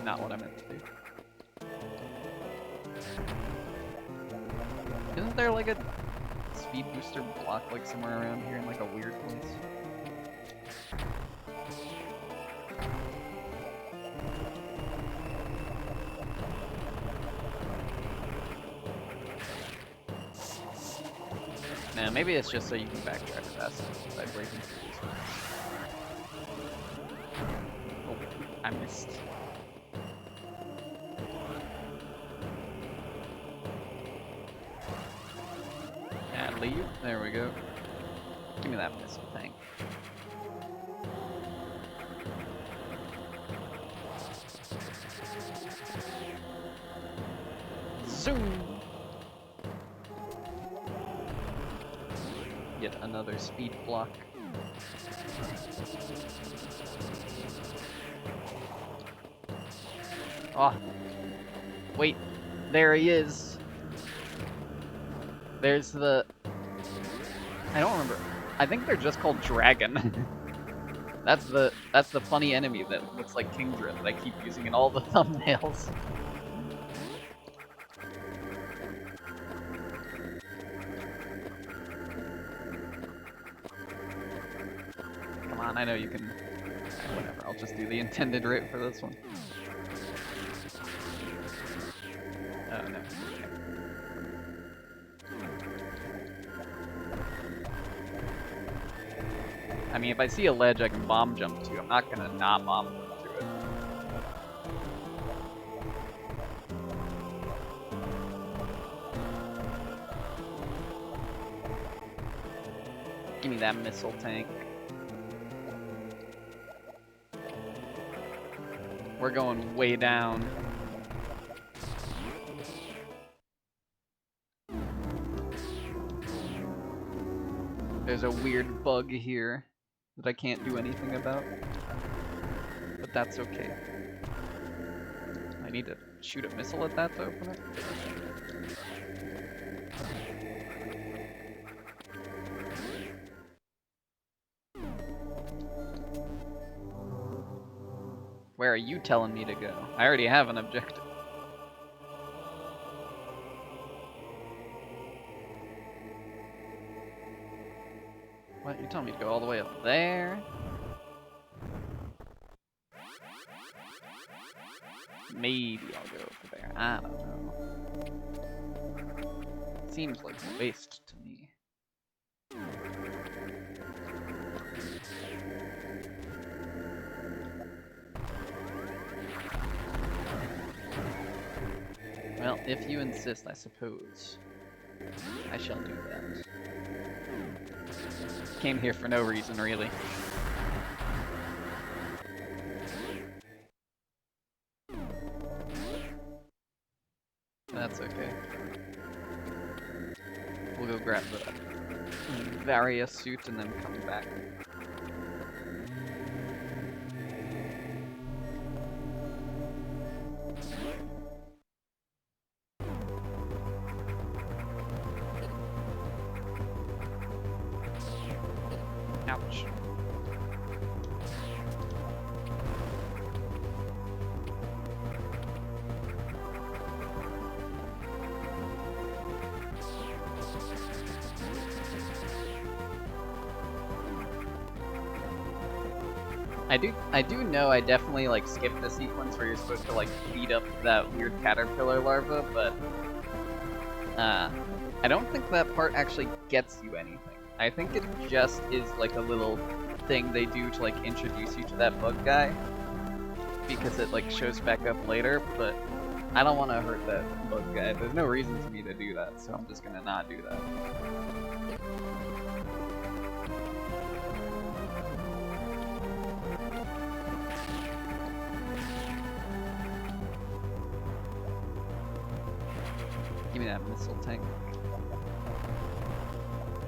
Not what I meant to do. Isn't there like a speed booster block like somewhere around here in like a weird place? Nah, maybe it's just so you can backtrack faster by breaking through these ones. Oh, I missed. And leave. There we go. Give me that missile tank. Zoom! Yet another speed block. Ah, wait, there he is. There's the. I don't remember. I think they're just called Dragon. That's the funny enemy that looks like Kingdra that I keep using in all the thumbnails. I know you can. Whatever, I'll just do the intended route for this one. Oh no. I mean, if I see a ledge I can bomb jump to, I'm not gonna not bomb jump to it. Give me that missile tank. We're going way down. There's a weird bug here that I can't do anything about. But that's okay. I need to shoot a missile at that to open it. Where are you telling me to go? I already have an objective. What? You're telling me to go all the way up there? Maybe I'll go over there. I don't know. Seems like a waste to me. If you insist, I suppose I shall do that. Came here for no reason, really. That's okay. We'll go grab the Varia suit and then come back. Ouch. I do know I definitely like skipped the sequence where you're supposed to like beat up that weird caterpillar larva, but I don't think that part actually gets you anything. I think it just is like a little thing they do to like introduce you to that bug guy, because it like shows back up later, but I don't want to hurt that bug guy. There's no reason for me to do that, so I'm just gonna not do that. Give me that missile tank.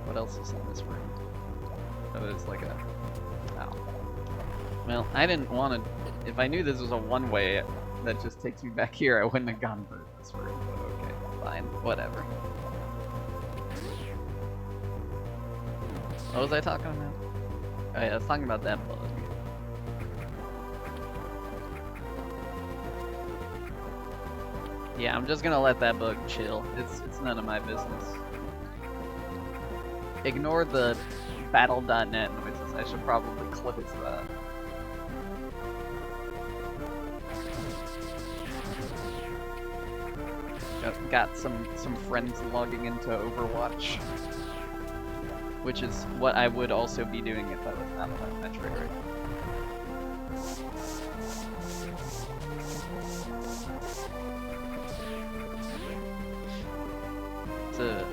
What else is in this room? Oh, there's like a... Ow. Well, I didn't want to... If I knew this was a one-way that just takes me back here, I wouldn't have gone for this room. But okay, fine. Whatever. What was I talking about? Oh yeah, I was talking about that bug. Yeah, I'm just gonna let that bug chill. It's none of my business. Ignore the battle.net noises. I should probably clip it to that. Got some friends logging into Overwatch, which is what I would also be doing if I was not on Metroid. It's a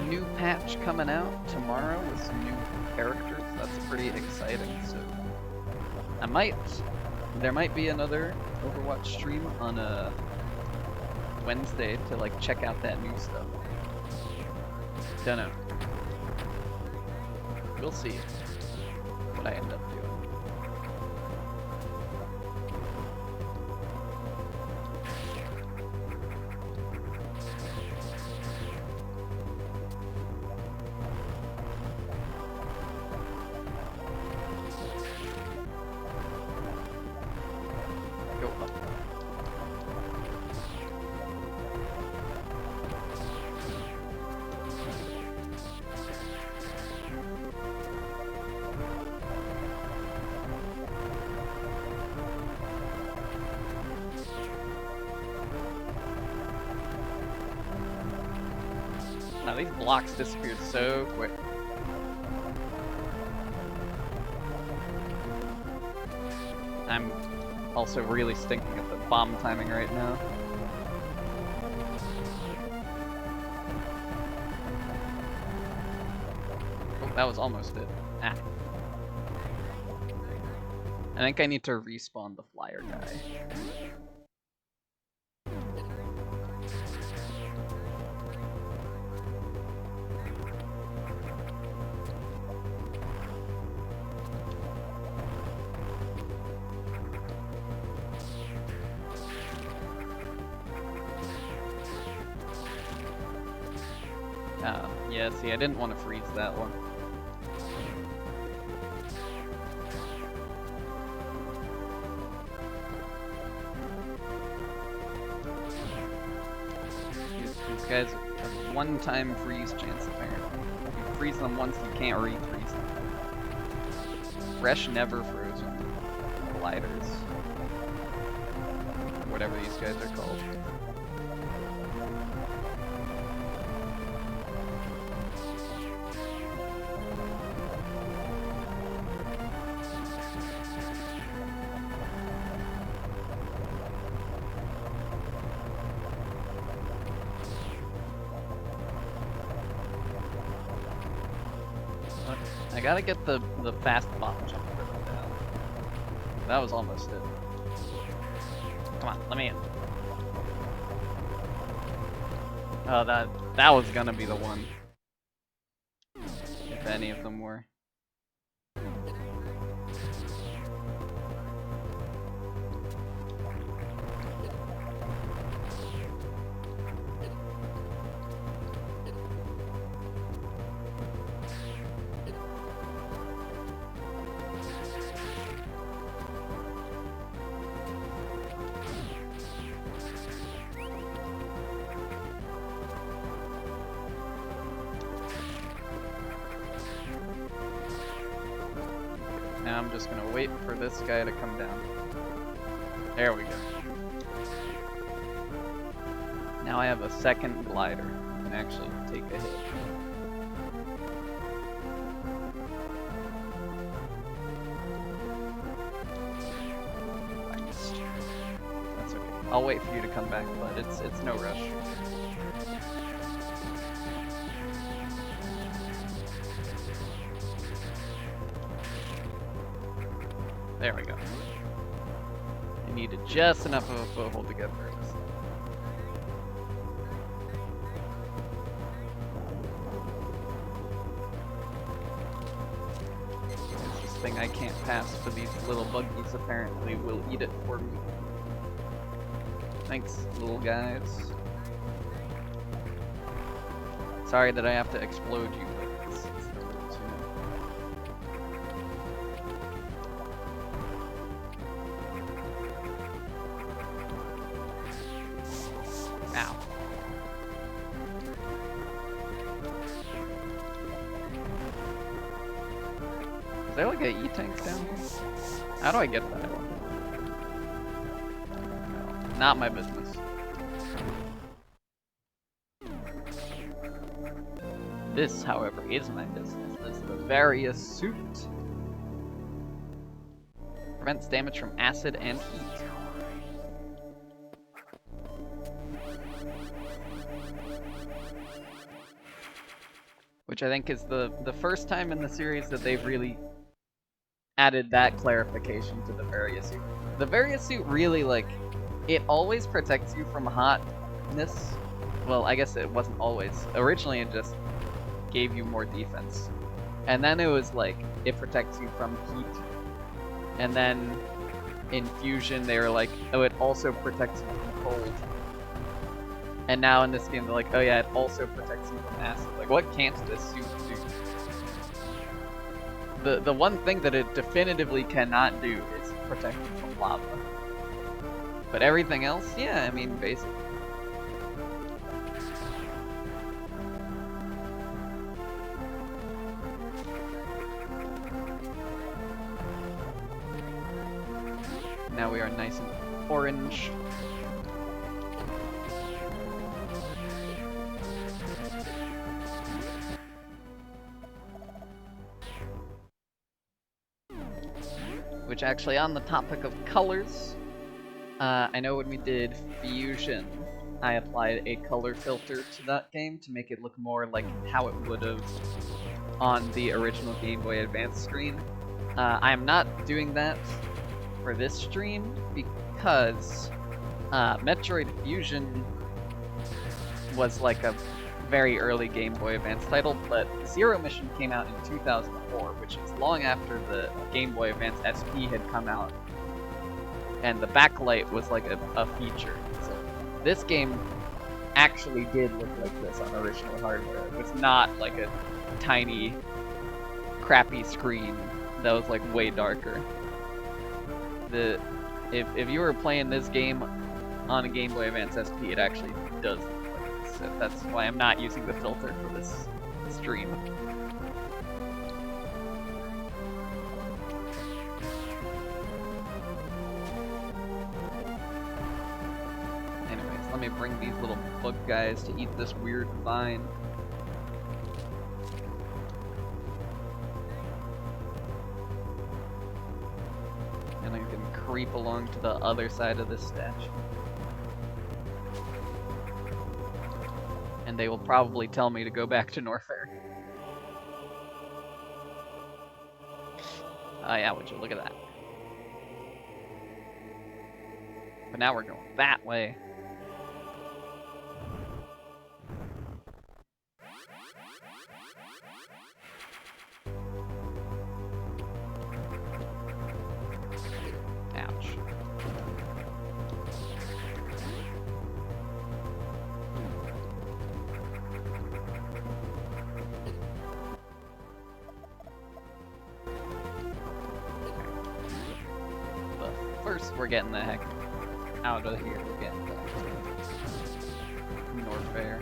new patch coming out tomorrow with some new characters. That's pretty exciting. So there might be another Overwatch stream on a Wednesday to like check out that new stuff. Don't know. We'll see what I end up doing. Now these blocks disappeared so quick. I'm also really stinking at the bomb timing right now. Oh, that was almost it. Ah. I think I need to respawn the flyer guy. Yeah, see, I didn't want to freeze that one. These guys have one-time freeze chance, apparently. If you freeze them once, you can't re-freeze them. Fresh never frozen gliders. Whatever these guys are called. I gotta get the fast bomb jump rhythm down. That was almost it. Come on, let me in. Oh, that was gonna be the one. If any of them were. Now I'm just gonna wait for this guy to come down. There we go. Now I have a second glider. I can actually take a hit. That's okay. I'll wait for you to come back, but it's no rush. There we go. I needed just enough of a foothold to get through this. This thing I can't pass, but these little buggies apparently will eat it for me. Thanks, little guys. Sorry that I have to explode you, but it's the rules, you know. Ow. Is there like a E-tank down here? How do I get that? No, not my business. This, however, is my business. This is the various suit. Prevents damage from acid and heat. Which I think is the first time in the series that they've really added that clarification to the various suit. The various suit really, like, it always protects you from hotness. Well, I guess it wasn't always. Originally it just gave you more defense. And then it was like, it protects you from heat. And then in Fusion they were like, oh, it also protects you from cold. And now in this game they're like, oh yeah, it also protects you from acid. Like, what can't this suit do? The one thing that it definitively cannot do is protect you from lava. But everything else, yeah, I mean, basically. Now we are nice and orange. Which actually, on the topic of colors, I know when we did Fusion, I applied a color filter to that game to make it look more like how it would have on the original Game Boy Advance screen. I am not doing that for this stream because Metroid Fusion was like a very early Game Boy Advance title, but Zero Mission came out in 2004, which is long after the Game Boy Advance SP had come out, and the backlight was like a feature. So this game actually did look like this on original hardware. It was not like a tiny, crappy screen that was like way darker. If you were playing this game on a Game Boy Advance SP, it actually does look like this. So that's why I'm not using the filter for this stream. Anyways, let me bring these little bug guys to eat this weird vine. And I can creep along to the other side of this statue. And they will probably tell me to go back to Norfair. Oh yeah, would you look at that. But now we're going that way. Ouch. But first, we're getting the heck out of here. We're getting back to North Fair.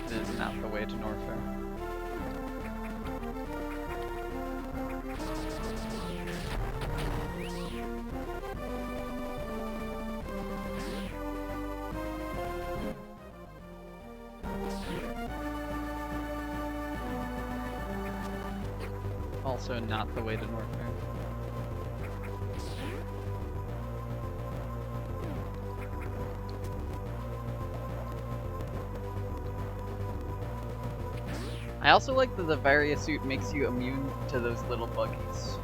This is not the way to North Fair. Also not the way to North Fair. I also like that the Varia suit makes you immune to those little buggies.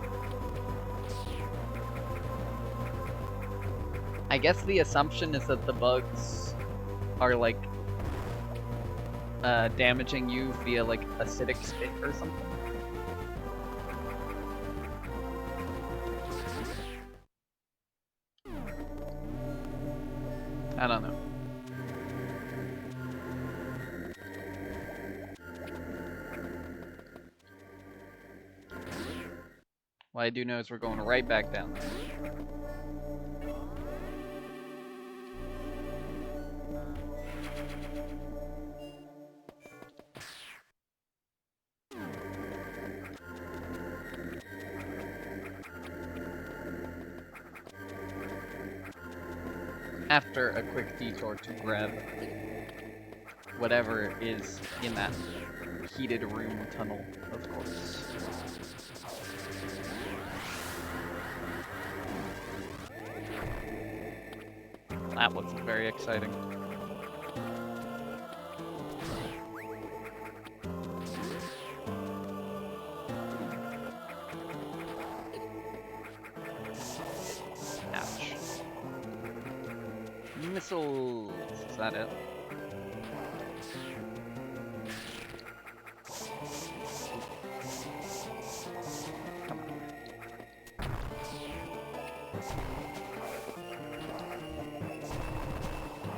I guess the assumption is that the bugs are like damaging you via like acidic spit or something. I don't know. What I do know is we're going right back down there. After a quick detour to grab whatever is in that heated room tunnel, of course. That looks very exciting. Ouch. Missiles! Is that it? Come on.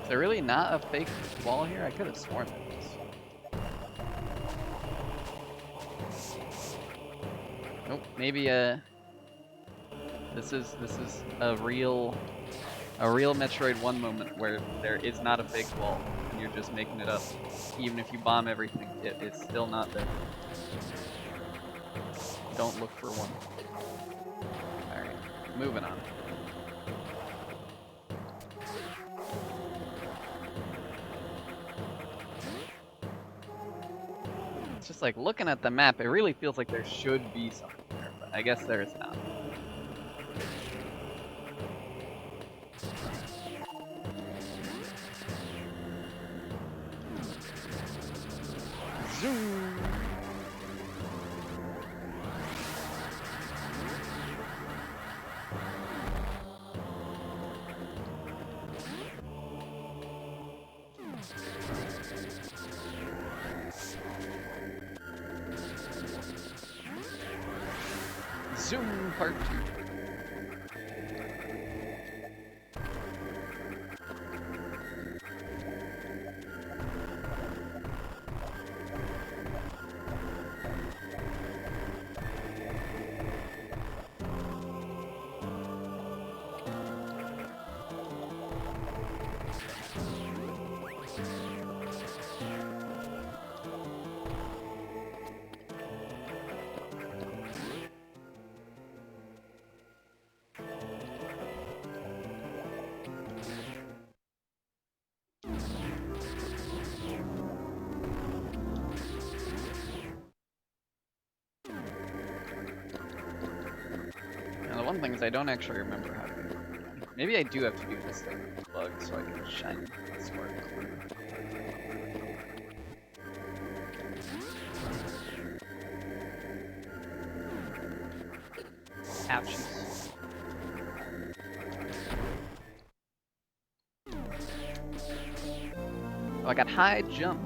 Is there really not a fake wall here? I could have sworn there was. Nope, maybe this is a real Metroid 1 moment where there is not a fake wall and you're just making it up. Even if you bomb everything, it is still not there. Don't look for one. Alright, moving on. It's just like looking at the map, it really feels like there should be something there, but I guess there is not. Zoom! Zoom part 2. Now the one thing is I don't actually remember how to do it. Maybe I do have to do this thing with the bug so I can shine the spark. Ouchies. Oh, I got high jump.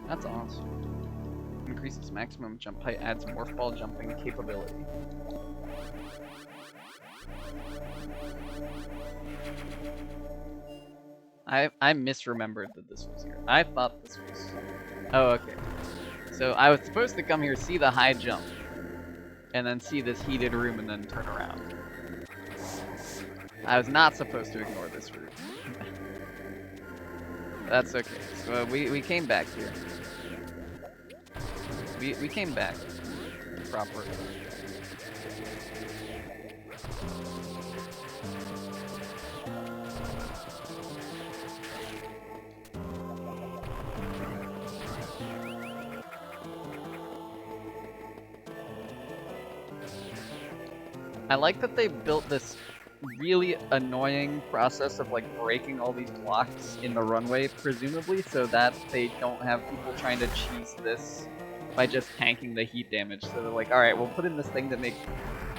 That's awesome. Increases maximum jump height, adds morph ball jumping capability. I misremembered that this was here. I thought this was... Oh, okay. So I was supposed to come here, see the high jump, and then see this heated room and then turn around. I was not supposed to ignore this route. That's okay. So we came back here. We came back properly. I like that they built this really annoying process of like breaking all these blocks in the runway, presumably, so that they don't have people trying to cheese this by just tanking the heat damage. So they're like, alright, we'll put in this thing that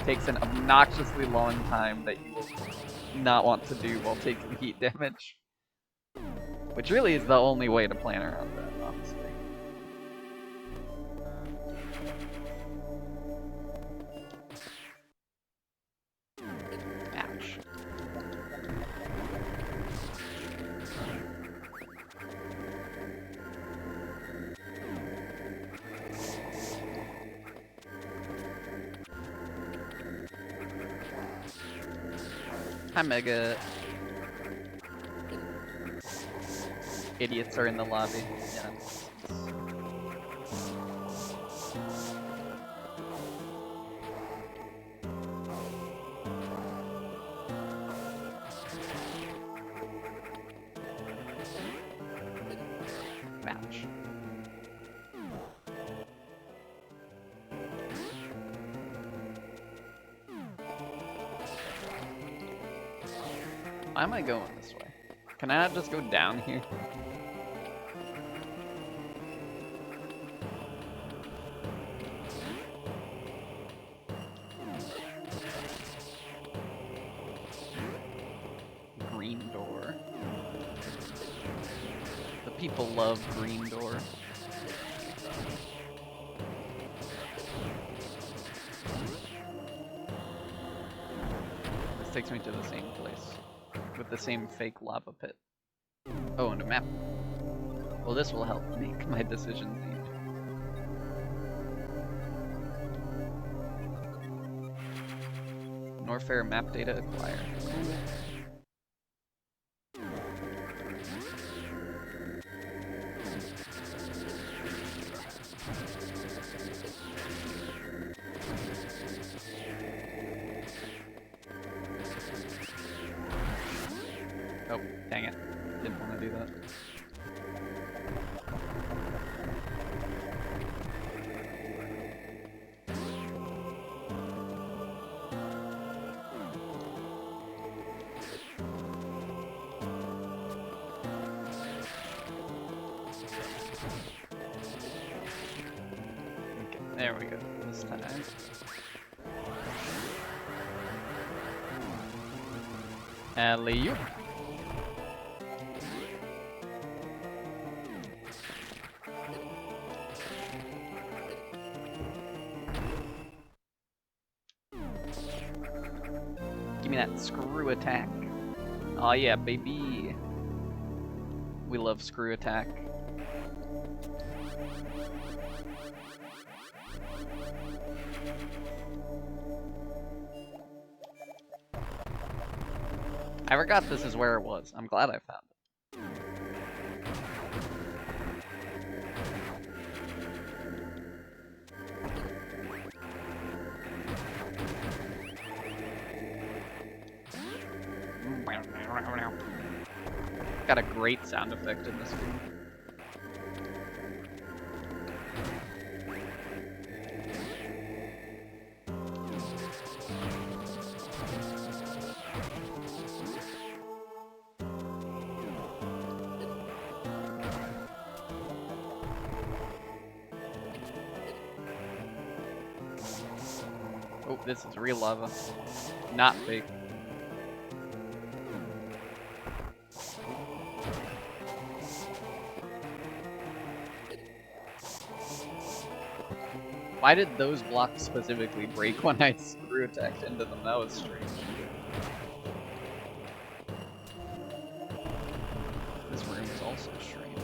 takes an obnoxiously long time that you will not want to do while taking heat damage. Which really is the only way to plan around that, honestly. Ouch. Hi, Mega. Idiots are in the lobby. Yeah. Ouch. Why am I going this way? Can I not just go down here? Green door. The people love green door. This takes me to the same place. With the same fake lava pit. Oh, and a map. Well, this will help make my decisions easier. Norfair map data acquired. Oh, dang it. Didn't want to do that. Okay, there we go. This time. Alley-oop. Give me that screw attack. Oh yeah, baby. We love screw attack. I forgot this is where it was. I'm glad I found it. Got a great sound effect in this game. Oh, this is real lava. Not fake. Why did those blocks specifically break when I screw attacked into them? That was strange. This room is also strange.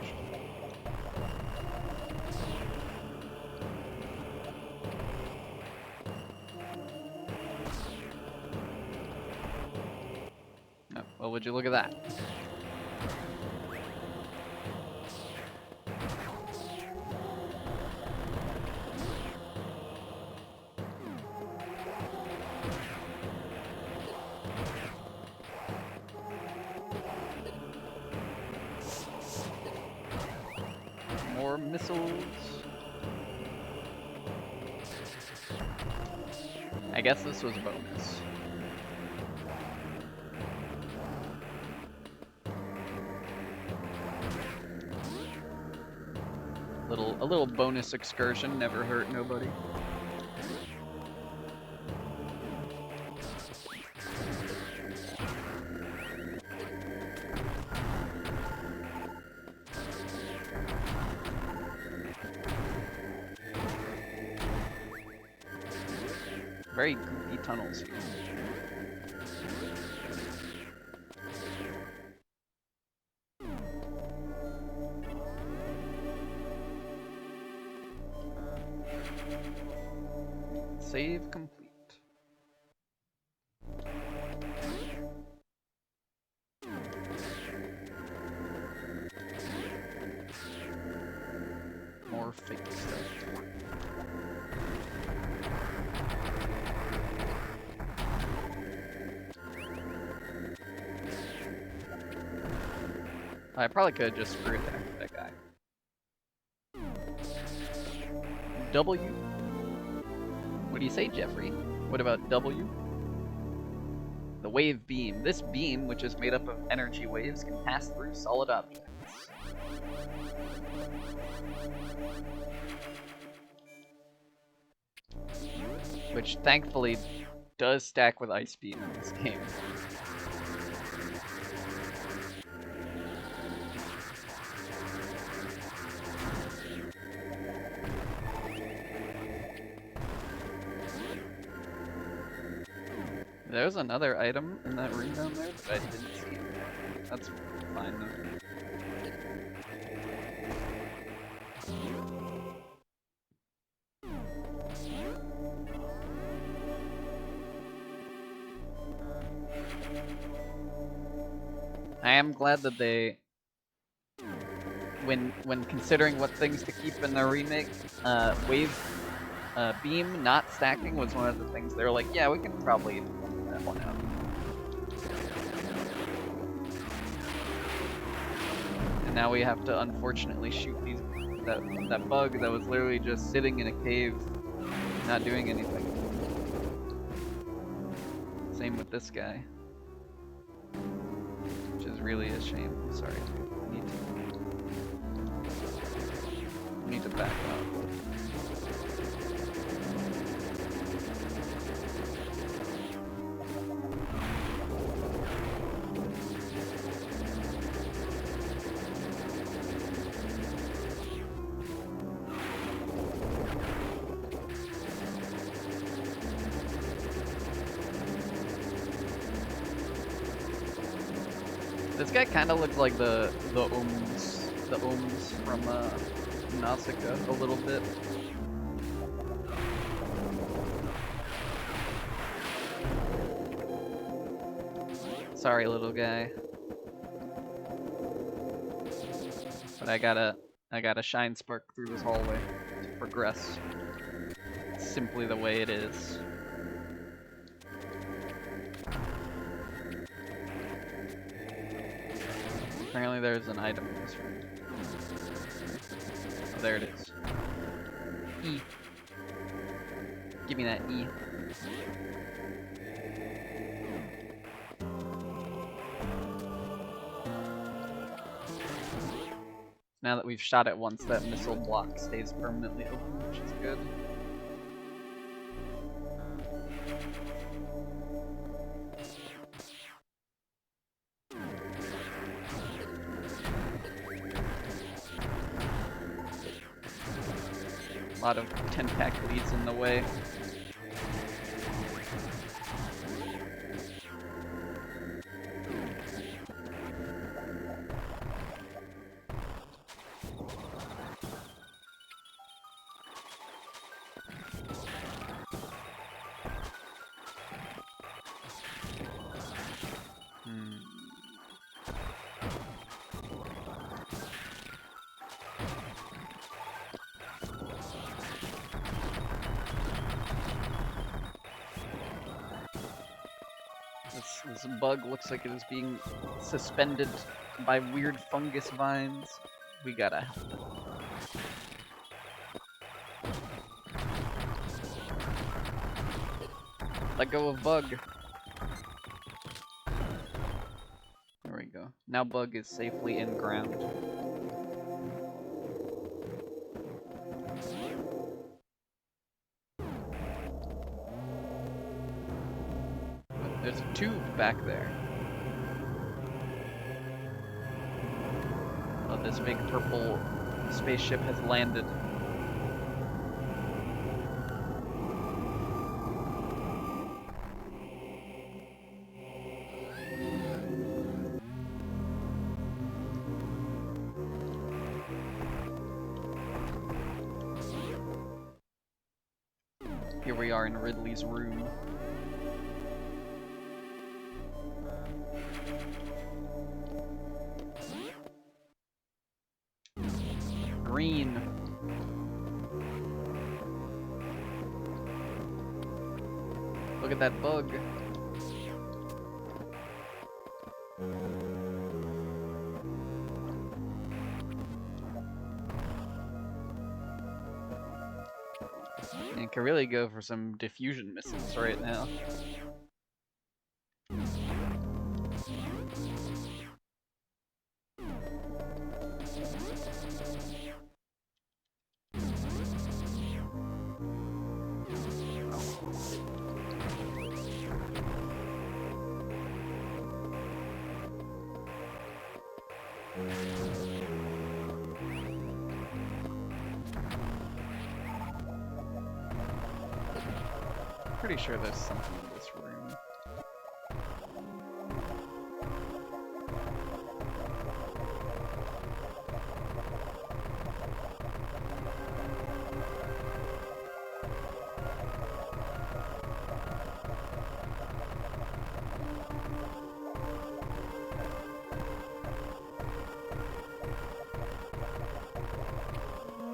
Oh, well, would you look at that? More missiles. I guess this was a bonus. A little bonus excursion never hurt nobody. Very goofy tunnels here. Save complete. More fake stuff. I probably could have just screw attacked that guy. W? What do you say, Jeffrey? What about W? The wave beam. This beam, which is made up of energy waves, can pass through solid objects. Which thankfully does stack with ice beam in this game. There's another item in that room down there that I didn't see. That's fine though. I am glad that they, when considering what things to keep in the remake, wave beam not stacking was one of the things they were like, yeah, we can probably work that one out. And now we have to unfortunately shoot that bug that was literally just sitting in a cave, not doing anything. Same with this guy. Which is really a shame. Sorry. Need to back up. This guy kind of looks like the ohms from Nausicaa a little bit. Sorry, little guy. But I gotta shine spark through this hallway to progress. It's simply the way it is. Apparently there's an item in this room. Oh, there it is. E. Give me that E. Now that we've shot it once, that missile block stays permanently open, which is good. A lot of 10-pack leads in the way. This bug looks like it is being suspended by weird fungus vines. We gotta help it. Let go of bug. There we go. Now bug is safely in ground. There's a tube back there. Oh, this big purple spaceship has landed. Here we are in Ridley's room. Green. Look at that bug. And can really go for some diffusion missiles right now. Pretty sure there's something in this room.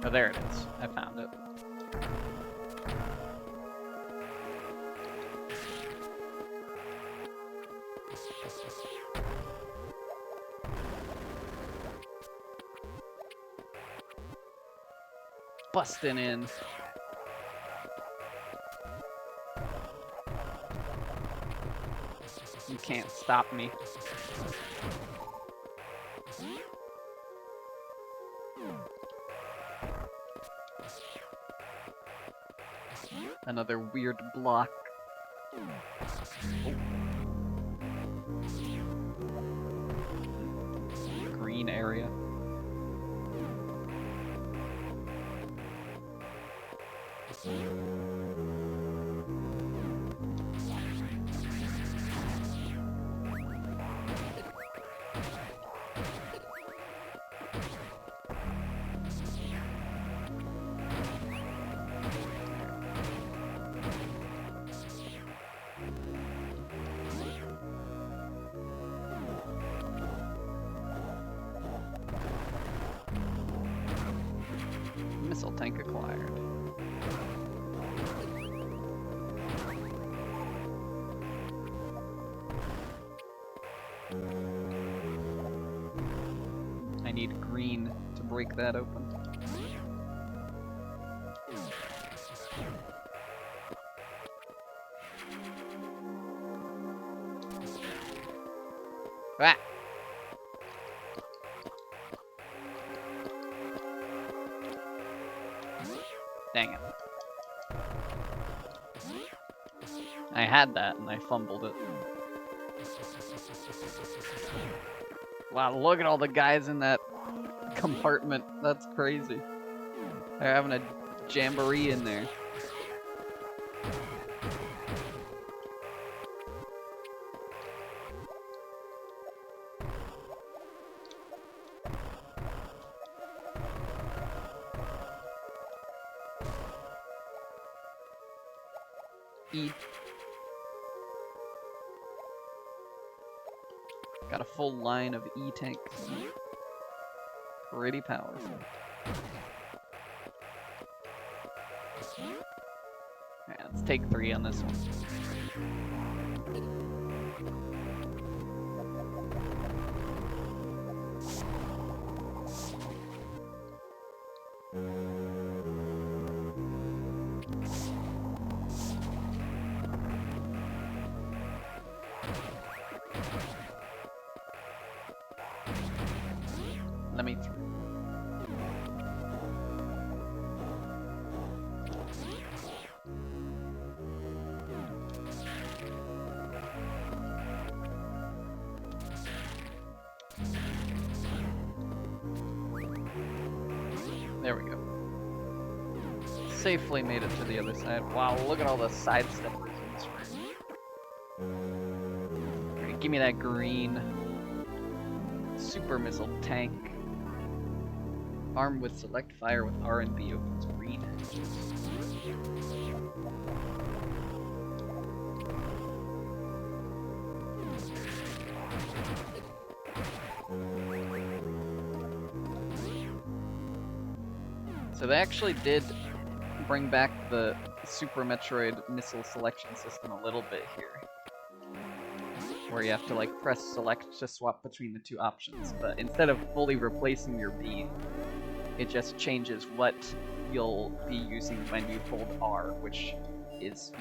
Oh, there it is. I found it. Busting in. You can't stop me. Another weird block. Oh. Green area. Missile tank acquired. I need green to break that open. Ah! Dang it. I had that and I fumbled it. Wow, look at all the guys in that compartment. That's crazy. They're having a jamboree in there. E. Got a full line of E tanks. Pretty powerful. Alright, let's take 3 on this one. Let me through. There we go. Safely made it to the other side. Wow, look at all the side steppers in this room. Alright, give me that green super missile tank. Armed with select fire with R and B opens green. So they actually did bring back the Super Metroid missile selection system a little bit here. Where you have to like press select to swap between the 2 options, but instead of fully replacing your B, it just changes what you'll be using when you hold R, which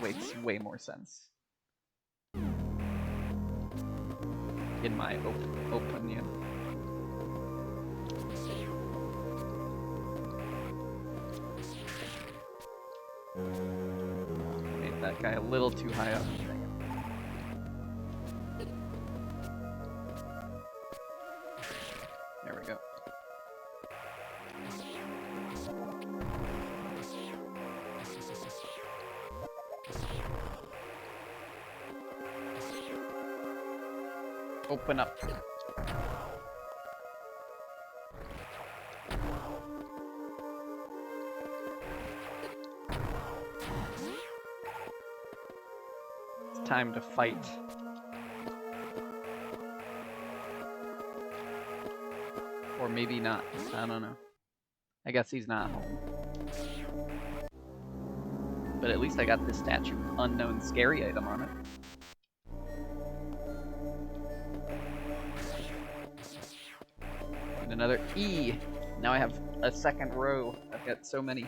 makes way more sense. In my opinion. Made that guy a little too high up. There we go. Open up. It's time to fight. Or maybe not. I don't know. I guess he's not home. But at least I got this statue with unknown scary item on it. And another E. Now I have a second row. I've got so many.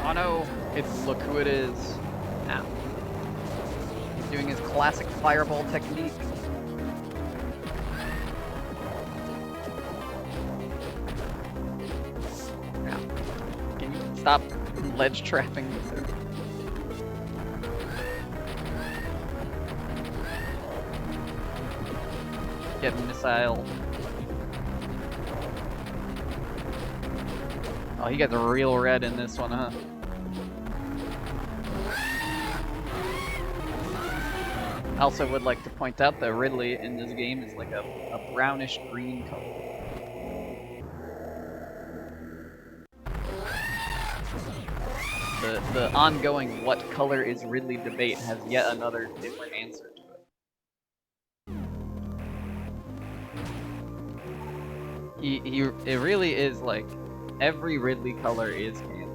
Oh no! It's look who it is. Ow. He's doing his classic fireball technique. Ow. Can you stop ledge trapping this thing? Get missile. Oh, he got the real red in this one, huh? I also would like to point out that Ridley in this game is like a brownish green color. The ongoing what color is Ridley debate has yet another different answer to it. It really is like every Ridley color is canon.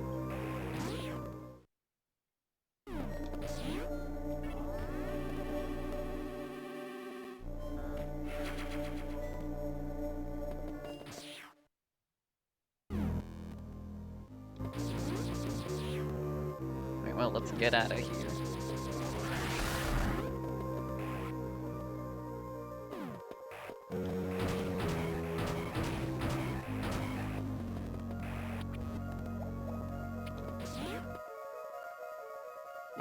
Right, well, let's get out of here.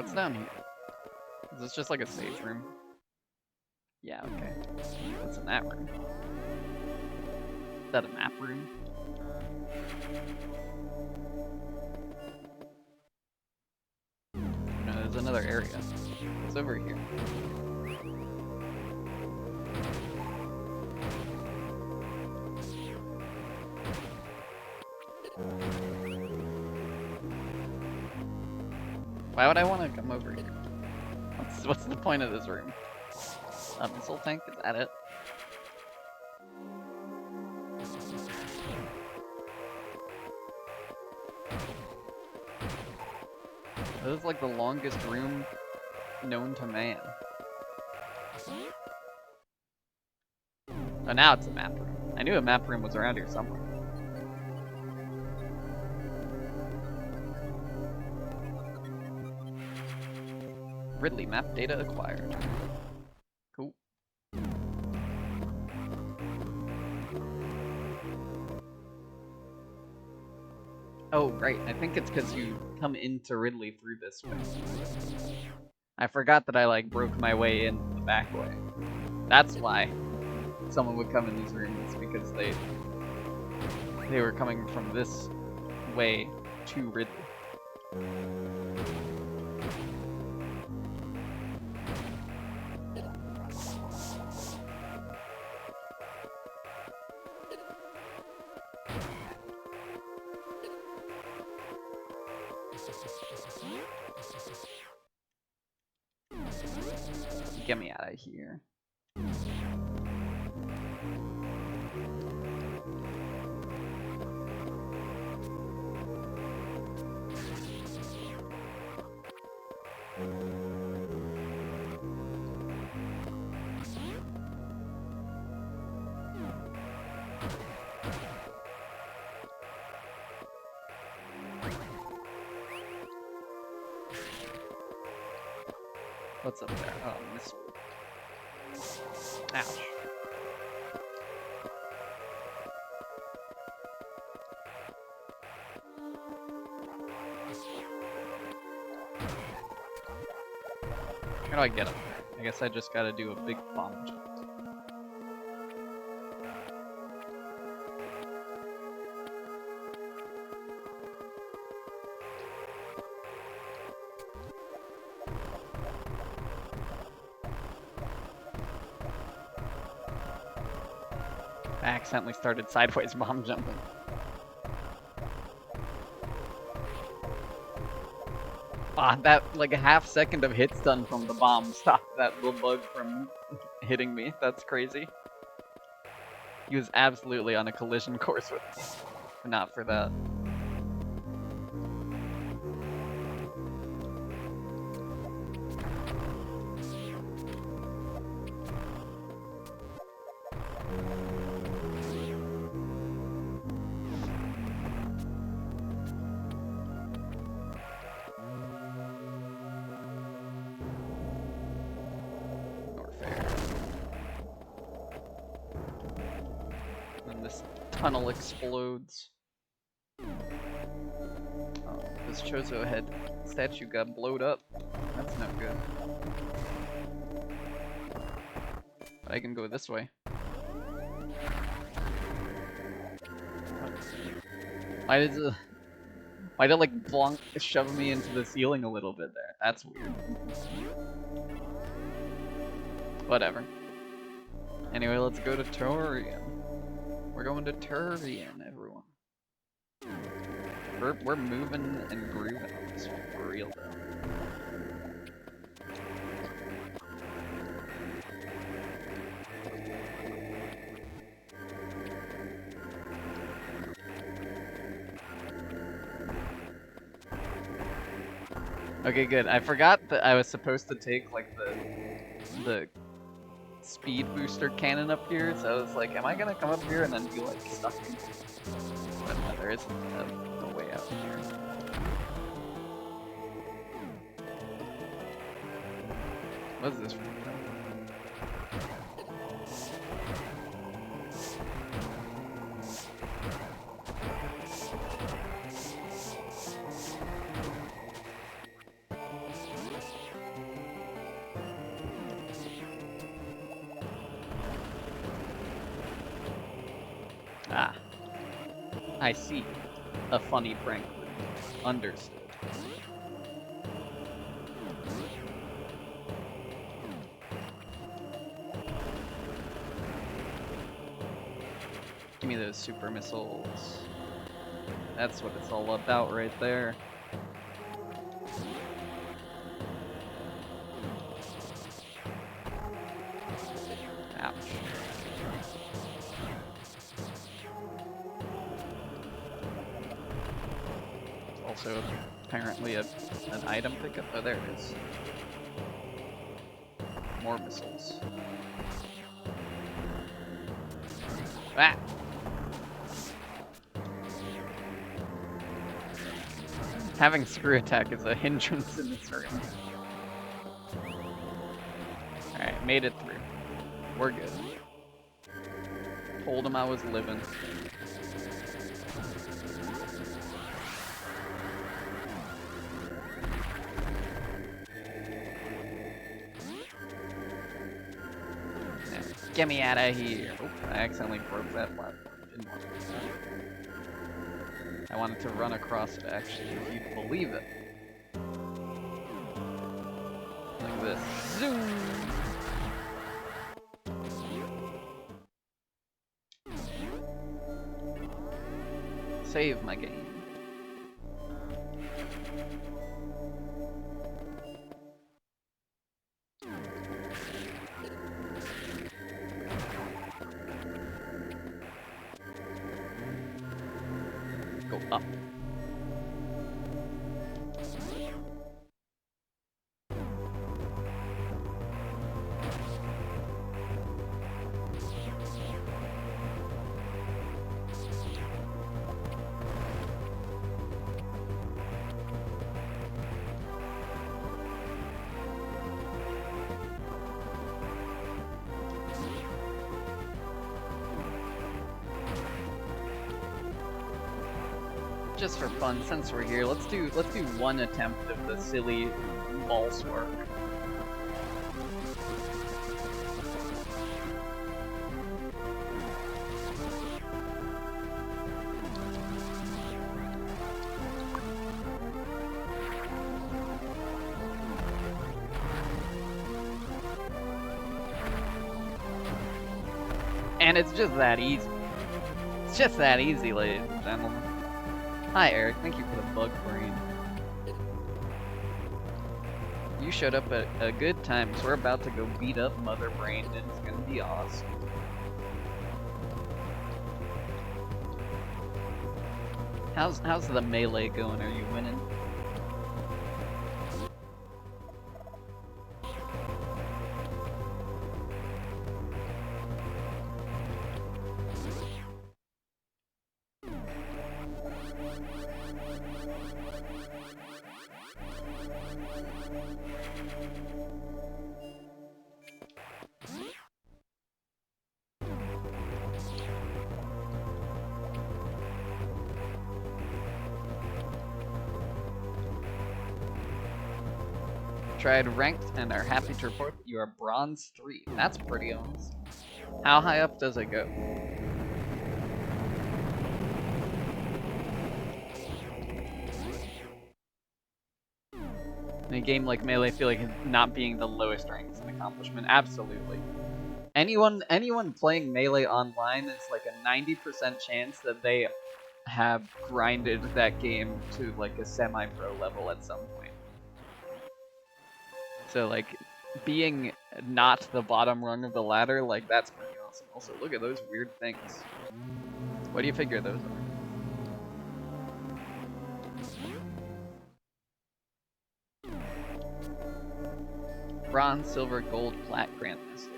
What's down here? Is this just like a stage room? Yeah, okay. What's in that room? Is that a map room? No, there's another area. What's over here? Why would I want to come over here? What's the point of this room? A missile tank? Is that it? This is like the longest room known to man. Oh, now it's a map room. I knew a map room was around here somewhere. Ridley map data acquired. Cool. Oh, right. I think it's because you come into Ridley through this way. I forgot that I like broke my way in the back way. That's why someone would come in these rooms, because they were coming from this way to Ridley. Get me out of here. What's up there? Oh, missile. Ouch. How do I get up there? I guess I just gotta do a big bomb jump. I accidentally started sideways bomb jumping. Ah, that like a half second of hit stun from the bomb stopped that little bug from hitting me. That's crazy. He was absolutely on a collision course with me. But not for that. Tunnel explodes. Oh, this Chozo head statue got blowed up. That's not good. But I can go this way. Why did like Blanc shove me into the ceiling a little bit there? That's weird. Whatever. Anyway, let's go to Torian. We're going to Turian, everyone. We're moving and grooving on this one for real though. Okay, good. I forgot that I was supposed to take like the speed booster cannon up here, so I was like, am I gonna come up here and then be like stuck? But no, there isn't a way out here. What is this room? I see. A funny prank. Understood. Give me those super missiles. That's what it's all about right there. Ouch. Also, apparently an item pickup. Oh, there it is. More missiles. Ah! Having screw attack is a hindrance in this room. Alright, made it through. We're good. Told him I was living. Yeah, get me out of here. Oop, I accidentally broke that platform. Didn't want to do that. I wanted to run across it, actually, if you'd believe it. Like this. Zoom! Save my game. Go up. Just for fun, since we're here, let's do one attempt of the silly false work. And it's just that easy. It's just that easy, ladies and gentlemen. Hi, Eric. Thank you for the bug brain. You showed up at a good time, so we're about to go beat up Mother Brain, and it's gonna be awesome. How's the melee going? Are you winning? Tried ranked and are happy to report that you are bronze 3. That's pretty awesome. How high up does it go? In a game like Melee, I feel like not being the lowest rank is an accomplishment. Absolutely. Anyone playing Melee online, it's like a 90% chance that they have grinded that game to like a semi-pro level at some point. So like, being not the bottom rung of the ladder, like that's pretty awesome. Also, look at those weird things. What do you figure those are? Bronze, silver, gold, plat, grandmaster.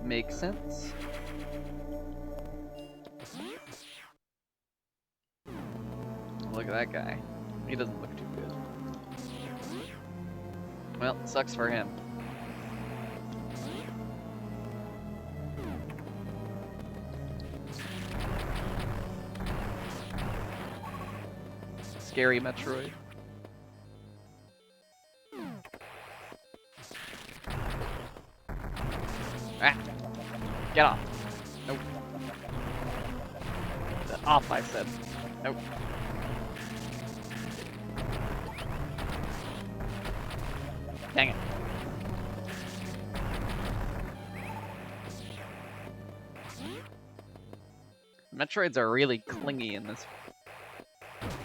Makes sense. Look at that guy. He doesn't look too good. Well, sucks for him. Scary Metroid. Ah! Get off. Nope. Off, I said. Nope. Dang it. Metroids are really clingy in this,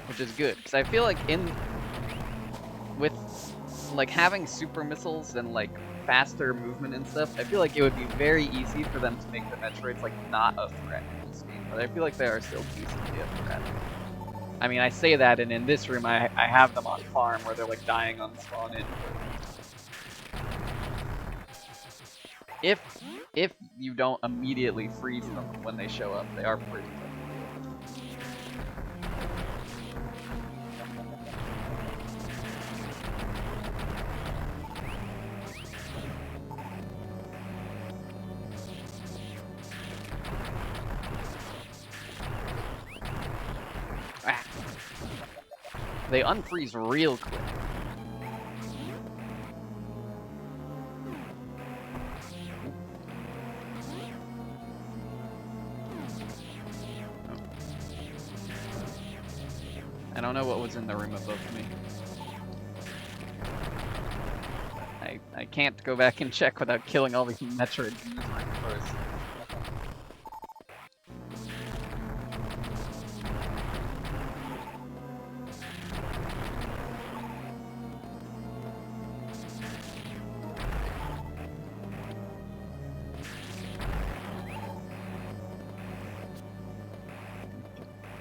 which is good, because I feel like with like having super missiles and like faster movement and stuff, I feel like it would be very easy for them to make the Metroids like not a threat in this game, but I feel like they are still decently a threat. I mean, I say that, and in this room I have them on farm where they're like dying on spawn in. If you don't immediately freeze them when they show up, they are pretty tough. Ah. They unfreeze real quick. I don't know what was in the room above me. I can't go back and check without killing all these Metroids in this room first.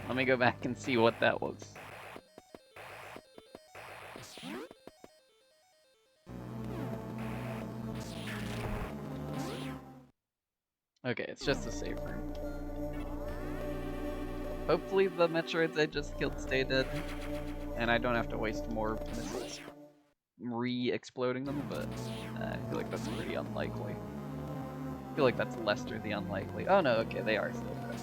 Let me go back and see what that was. Okay, it's just a save room. Hopefully the Metroids I just killed stay dead, and I don't have to waste more missiles re-exploding them, but I feel like that's pretty unlikely. I feel like that's lesser the unlikely. Oh no, okay, they are still dead.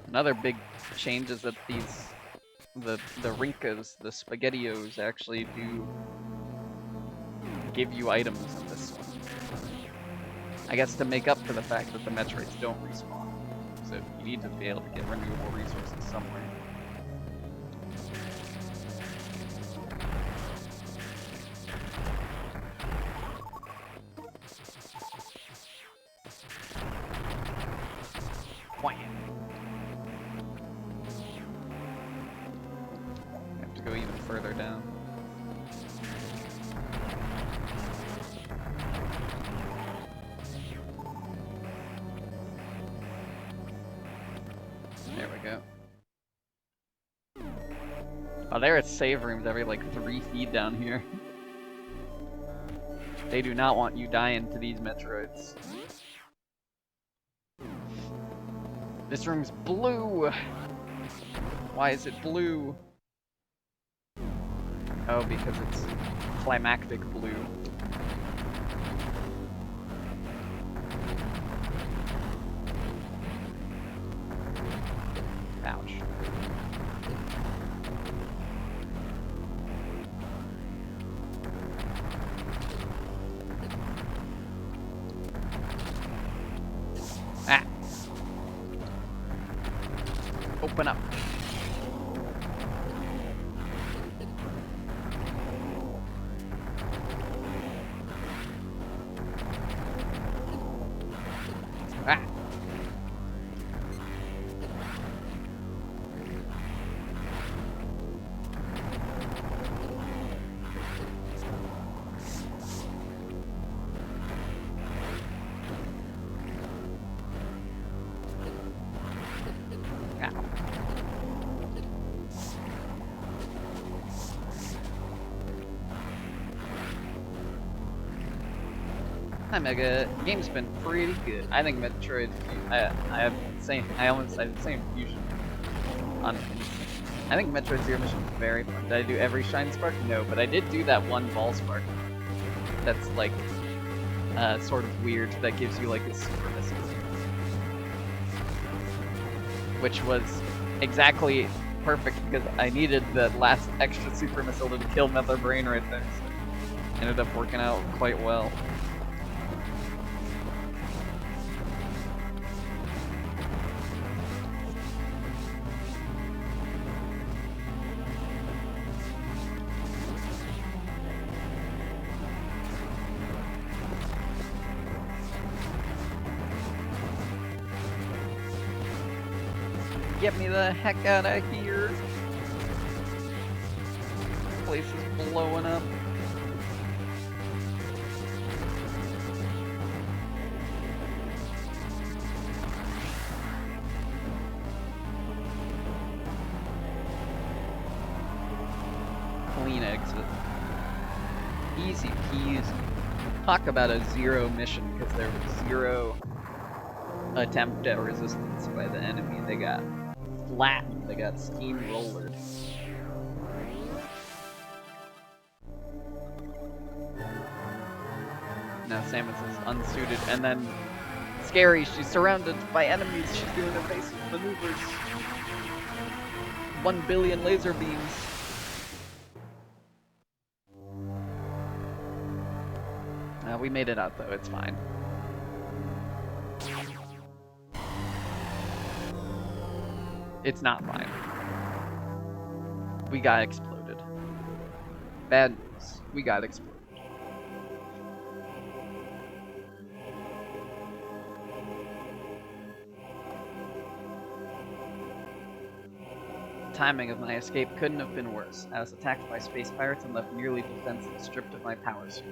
Another big change is that the Rinkas, the Spaghettios, actually do give you items in this one. I guess to make up for the fact that the Metroids don't respawn. So you need to be able to get renewable resources somewhere. Go even further down. There we go. Oh, there are save rooms every like 3 feet down here. They do not want you dying to these Metroids. This room's blue! Why is it blue? Oh, because it's climactic blue. Ouch. Ah! Open up. Ah. Ow. Hi Mega, game's been pretty good. I think Metroid, I have the same, I almost have the same fusion on it. I think Metroid Zero Mission is very fun. Did I do every Shine Spark? No, but I did do that one Ball Spark. That's like, sort of weird, that gives you like a super missile. Which was exactly perfect because I needed that last extra super missile to kill Nether Brain right there. So ended up working out quite well. Get me the heck out of here. This place is blowing up. Clean exit. Easy peasy. Talk about a zero mission because there was zero attempt at resistance by the enemy. They got flattened, they got steamrollered. Now Samus is unsuited, and then scary, she's surrounded by enemies, she's doing evasive maneuvers. 1 billion laser beams. We made it out though, it's fine. It's not fine. We got exploded. Bad news. We got exploded. The timing of my escape couldn't have been worse. I was attacked by space pirates and left nearly defenseless, stripped of my power suit.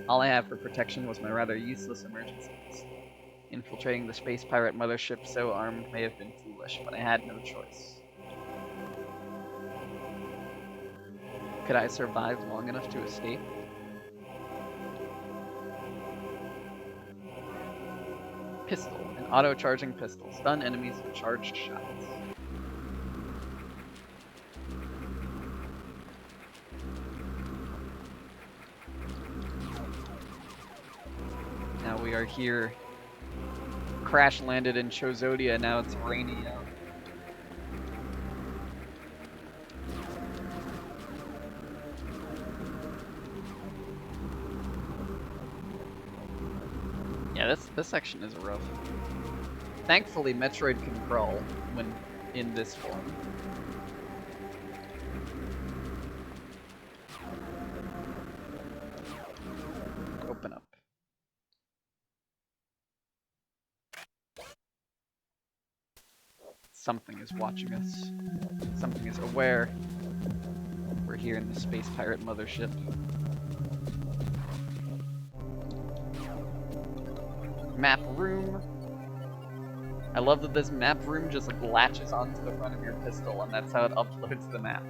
All I had for protection was my rather useless emergency vest. Infiltrating the space pirate mothership so armed may have been foolish, but I had no choice. Could I survive long enough to escape? Pistol. An auto-charging pistol. Stun enemies with charged shots. Now we are here. Crash landed in Chozodia, now it's rainy out. Yeah, this section is rough. Thankfully, Metroid can crawl when in this form. Open up. Something is watching us. Something is aware. We're here in the space pirate mothership. Map room. I love that this map room just like latches onto the front of your pistol, and that's how it uploads the map.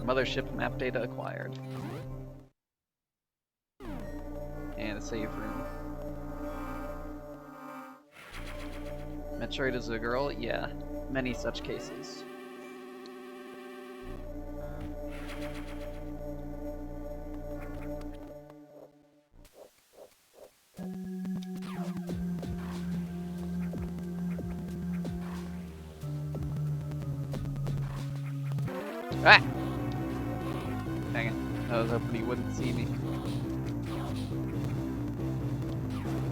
Mothership map data acquired. And a save room. Metroid is a girl? Yeah, many such cases. Ah! Dang it. I was hoping he wouldn't see me.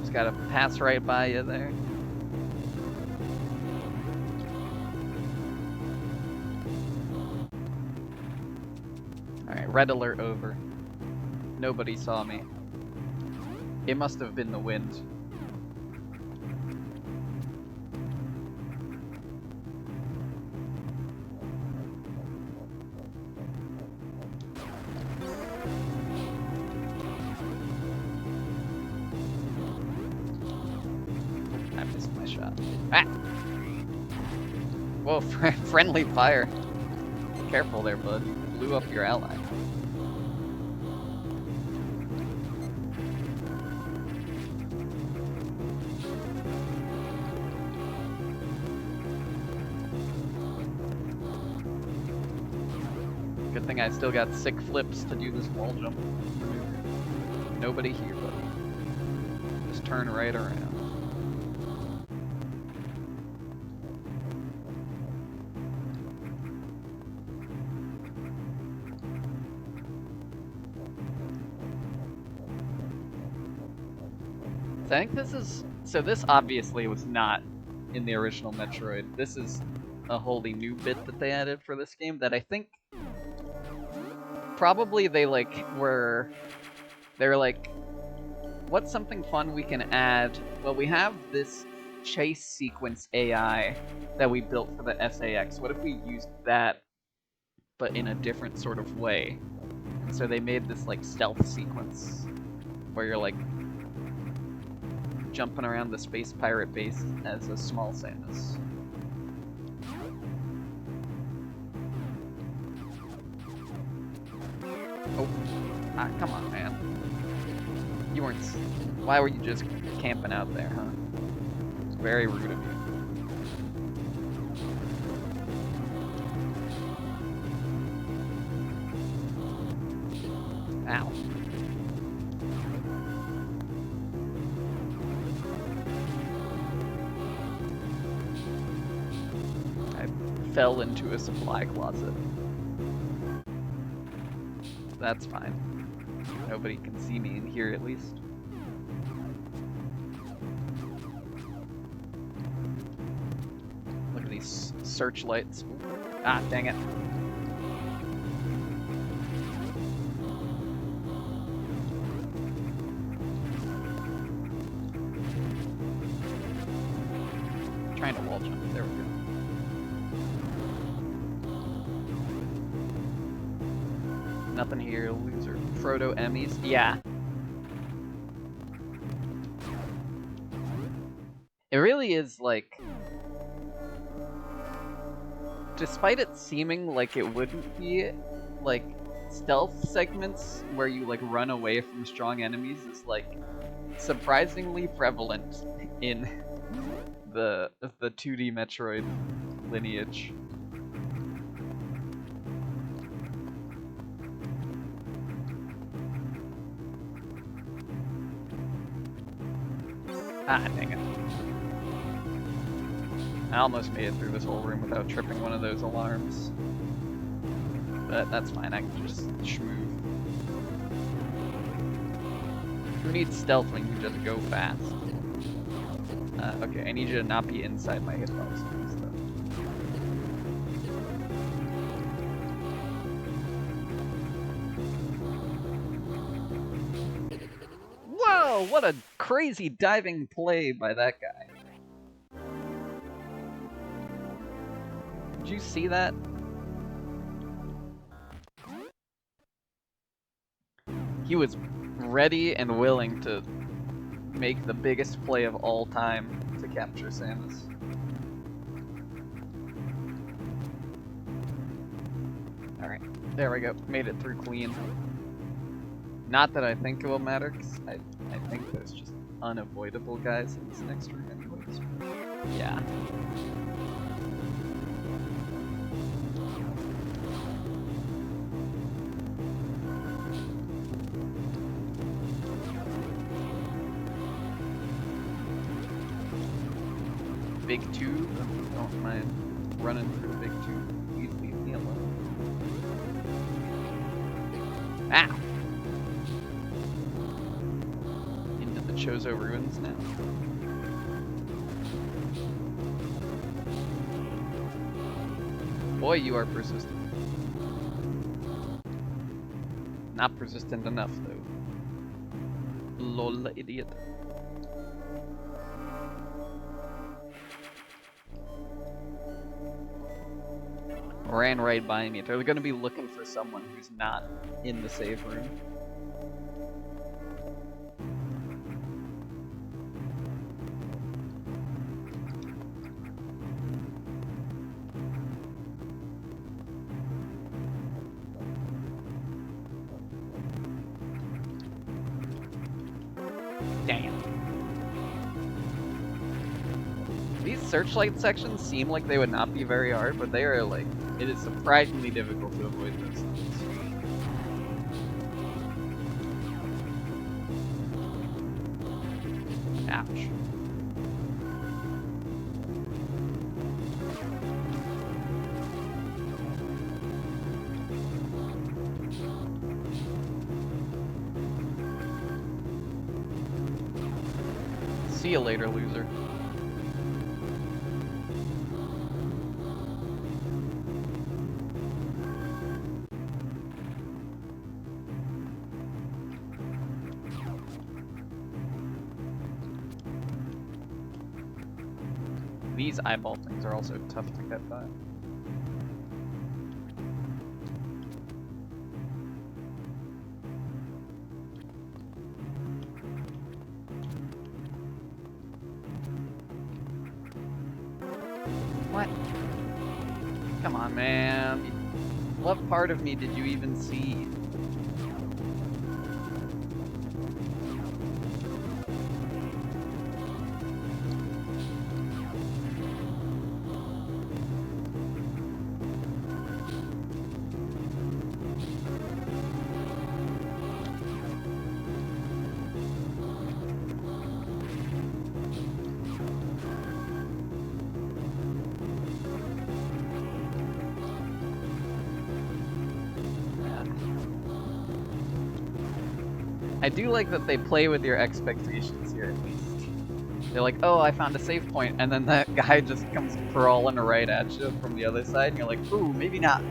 Just gotta pass right by you there. Alright, red alert over. Nobody saw me. It must have been the wind. I missed my shot. Ah! Whoa, friendly fire. Careful there, bud. Blew up your ally. Good thing I still got sick flips to do this wall jump. Nobody here, buddy. Just turn right around. I think this is... So this obviously was not in the original Metroid. This is a wholly new bit that they added for this game that I think... Probably they were... They're like, what's something fun we can add? Well, we have this chase sequence AI that we built for the SAX. What if we used that, but in a different sort of way? And so they made this stealth sequence where you're jumping around the space pirate base as a small Samus. Oh, come on, man. You weren't... Why were you just camping out there, huh? It's very rude of you. Ow. I fell into a supply closet. That's fine. Nobody can see me in here, at least. Look at these searchlights. Ah, dang it. Trying to wall jump. There we go. Nothing here, loser. Proto Emmys? Yeah. It really is despite it seeming like it wouldn't be, stealth segments where you run away from strong enemies is surprisingly prevalent in the 2D Metroid lineage. Ah, dang it. I almost made it through this whole room without tripping one of those alarms. But that's fine, I can just schmooze. Who needs stealth when you can just go fast? Okay, I need you to not be inside my hitbox. Whoa, what a crazy diving play by that guy. Did you see that? He was ready and willing to make the biggest play of all time to capture Samus. Alright, there we go. Made it through clean. Not that I think it will matter, because I think there's just unavoidable guys in this next room anyways. Yeah. Big tube? Don't mind running through the big tube. Please leave me alone. Ow! Into the Chozo ruins now. Boy, you are persistent. Not persistent enough, though. Lol, idiot. Ran right by me. They're gonna be looking for someone who's not in the save room. Damn. These searchlight sections seem like they would not be very hard, but they are it is surprisingly difficult to avoid those things. Ouch. See you later, loser. These eyeball things are also tough to get by. What? Come on, man. What part of me did you even see? I do like that they play with your expectations here, at least. They're like, oh, I found a save point, and then that guy just comes crawling right at you from the other side, and you're like, ooh, maybe not.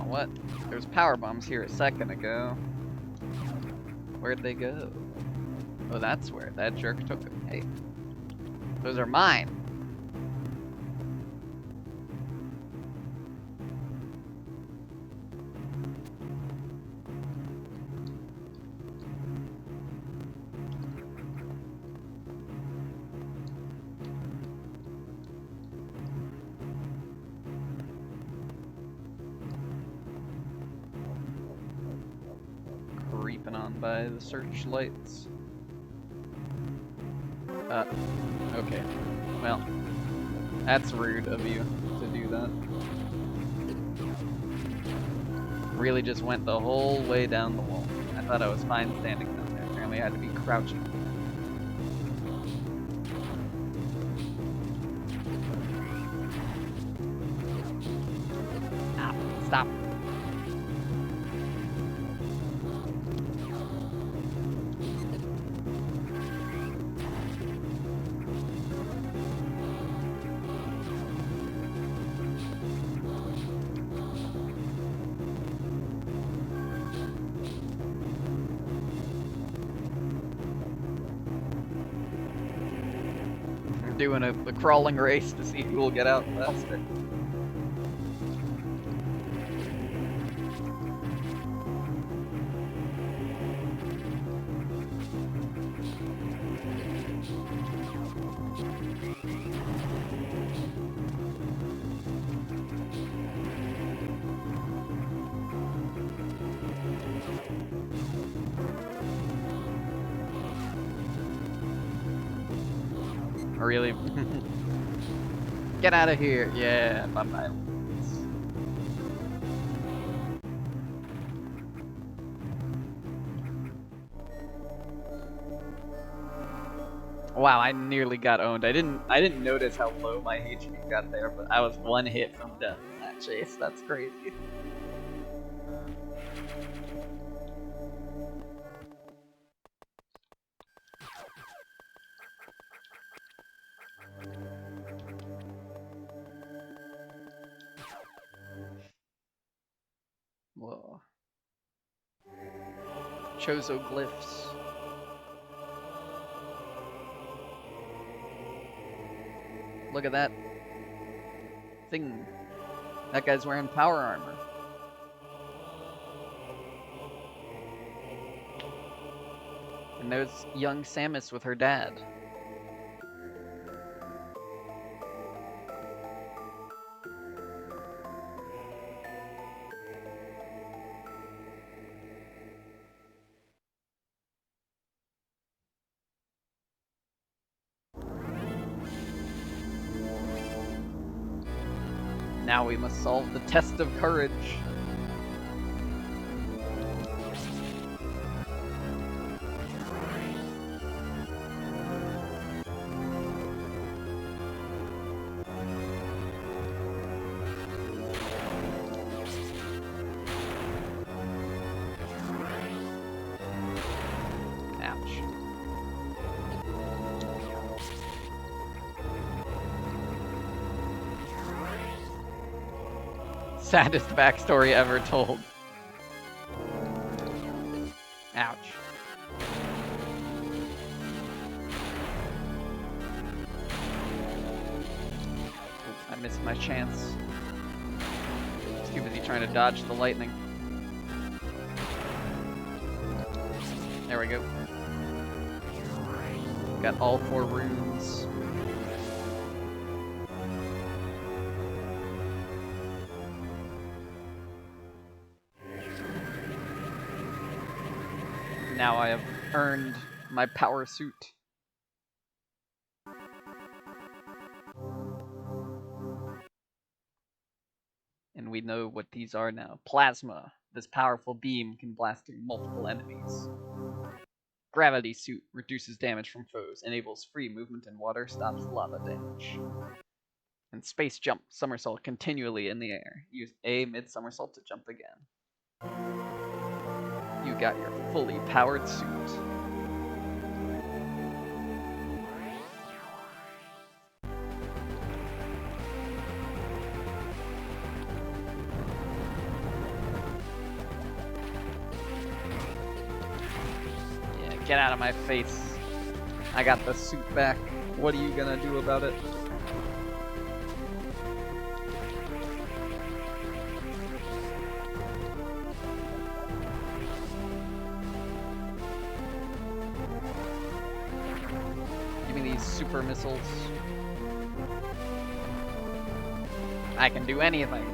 What? There was power bombs here a second ago. Where'd they go? Oh, that's where that jerk took them. Hey, those are mine. Creeping on by the searchlights. Okay. Well, that's rude of you to do that. Really just went the whole way down the wall. I thought I was fine standing down there. Apparently I had to be crouching. Ow, stop. Doing a crawling race to see who will get out faster. Really? Get out of here. Yeah, bye-bye. Wow, I nearly got owned. I didn't notice how low my HP got there, but I was one hit from death in that chase. That's crazy. Whoa. Chozo glyphs. Look at that thing. That guy's wearing power armor. And there's young Samus with her dad. Now we must solve the test of courage. Ouch. Saddest backstory ever told. Ouch. I missed my chance. He's too busy trying to dodge the lightning. There we go. Got all 4 runes. Now I have earned my power suit. And we know what these are now. Plasma. This powerful beam can blast through multiple enemies. Gravity suit reduces damage from foes, enables free movement in water, stops lava damage. And space jump, somersault continually in the air. Use A mid somersault to jump again. You got your fully powered suit. Yeah, get out of my face. I got the suit back. What are you gonna do about it? Super missiles. I can do anything.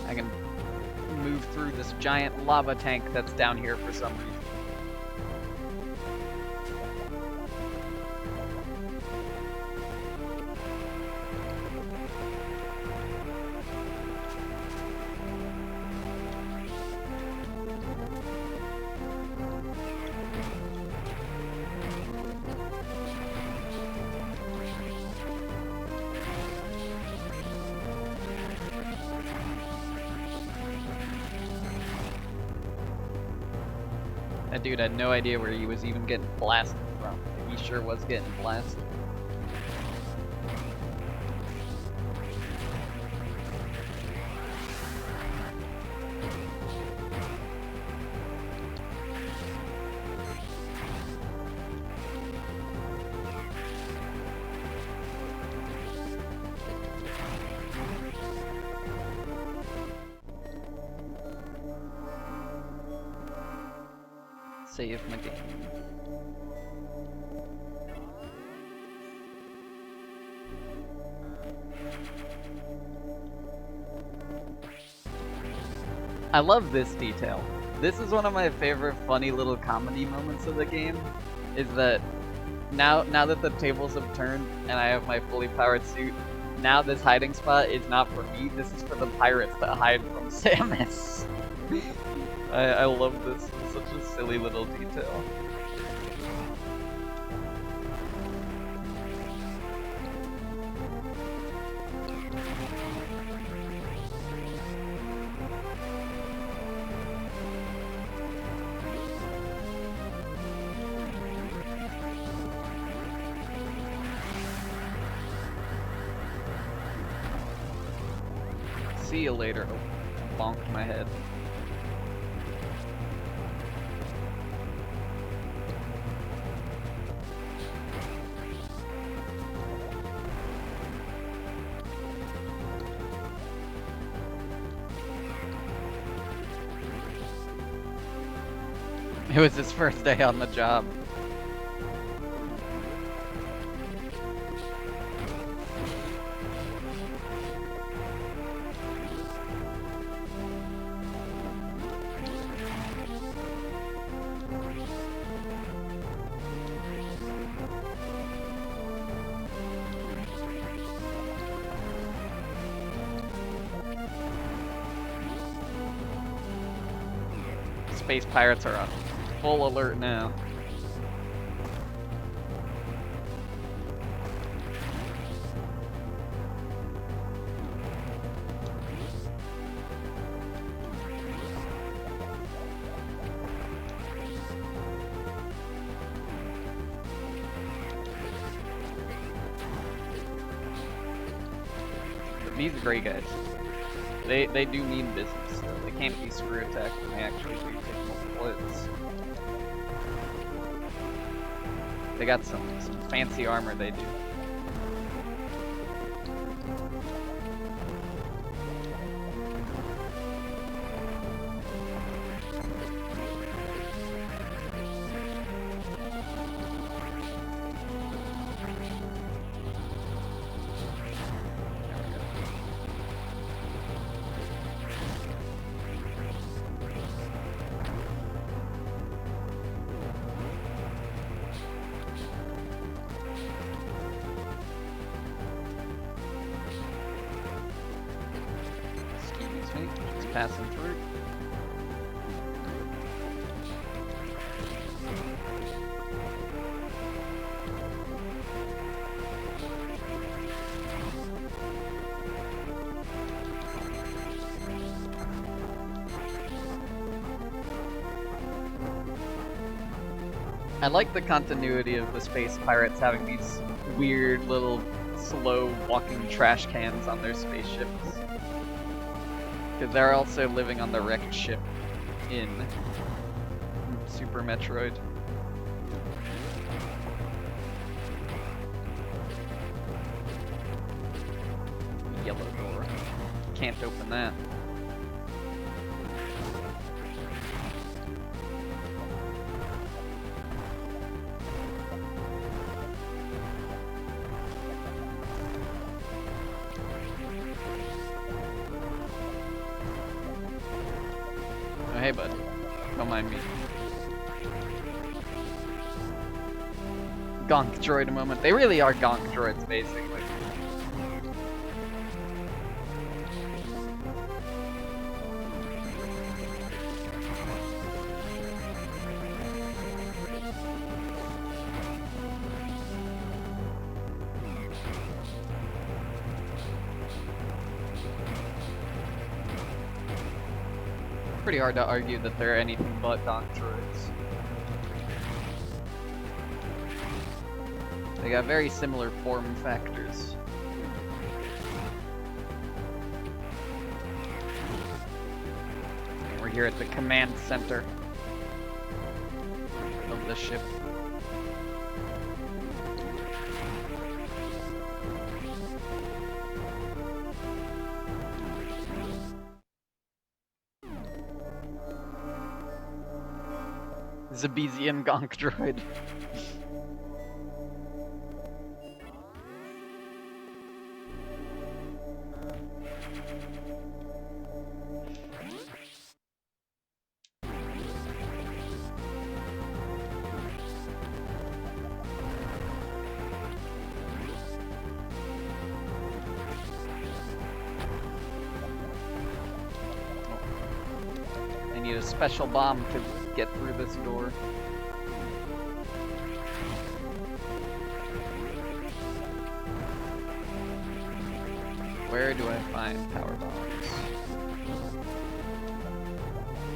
I can move through this giant lava tank that's down here for some reason. That dude had no idea where he was even getting blasted from. He sure was getting blasted. Save my game. I love this detail. This is one of my favorite funny little comedy moments of the game, is that now that the tables have turned and I have my fully powered suit, now this hiding spot is not for me, this is for the pirates that hide from Samus. I love this. It's such a silly little detail. See you later. Oh, bonked my head. It was his first day on the job. Space pirates are on full alert now. But these gray guys, they do mean business. They can't be screw attacked when they actually do take multiple hits. They got some fancy armor they do. Just passing through. I like the continuity of the space pirates having these weird little slow walking trash cans on their spaceships. Because they're also living on the wrecked ship in Super Metroid. Yellow door. Can't open that. Oh, hey, bud. Don't mind me. Gonk droid a moment. They really are gonk droids, basically. Pretty hard to argue that they're anything but gonk droids. They got very similar form factors. We're here at the command center of the ship. Zabezian gonk droid. I need a special bomb to get through this door. Where do I find power bombs?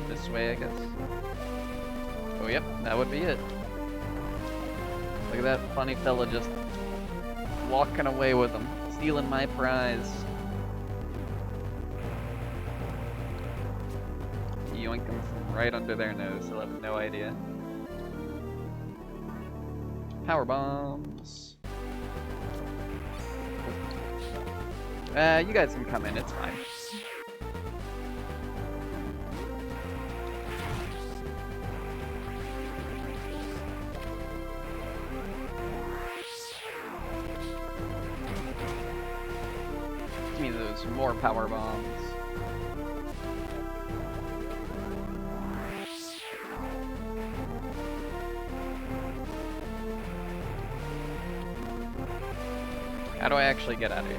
This way, I guess. Oh, yep, that would be it. Look at that funny fella just walking away with them, stealing my prize. Yoink them from right under their nose, they'll have no idea. Power bombs. You guys can come in, it's fine. Some more power bombs. How do I actually get out of here?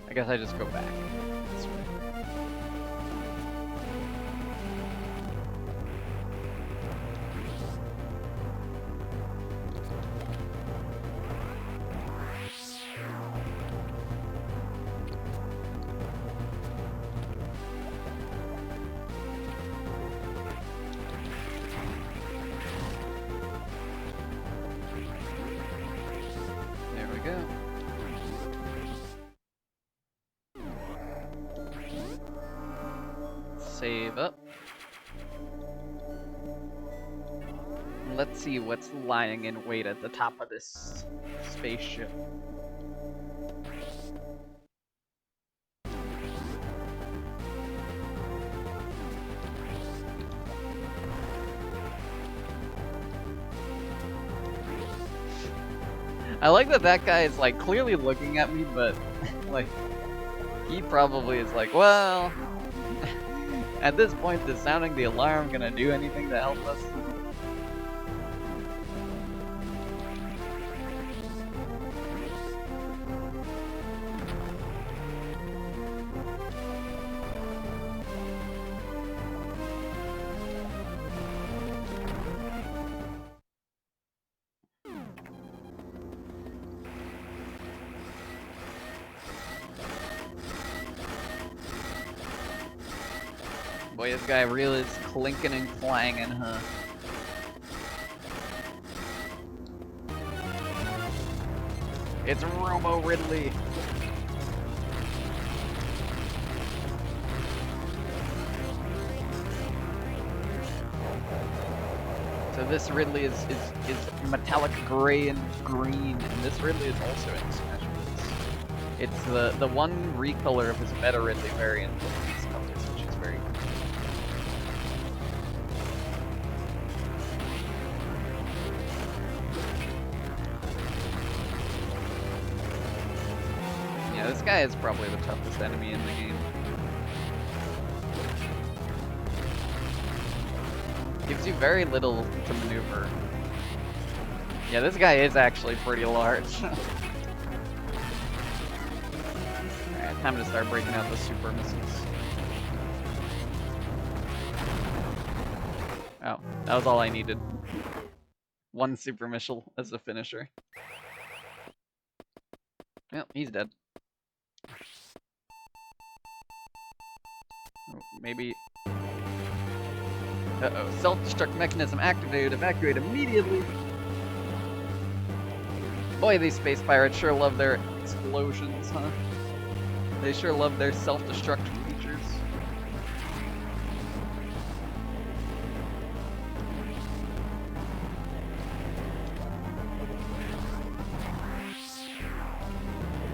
I guess I just go back. This way. There we go. Save up. Let's see what's lying in wait at the top of this spaceship. I like that that guy is like clearly looking at me, but like he probably is like, well, at this point, is sounding the alarm gonna do anything to help us? Boy, this guy really is clinking and clanging, huh? It's Robo Ridley. So this Ridley is metallic gray and green, and this Ridley is also in Smash Bros. It's the one recolor of his Meta Ridley variant with these colors, which is very cool. Yeah, this guy is probably the toughest enemy in the game. Gives you very little to maneuver. Yeah, this guy is actually pretty large. Alright, time to start breaking out the super missiles. Oh, that was all I needed. One super missile as a finisher. Well, he's dead. Oh, maybe... Uh-oh, self-destruct mechanism activated. Evacuate immediately. Boy, these space pirates sure love their explosions, huh? They sure love their self-destruct features.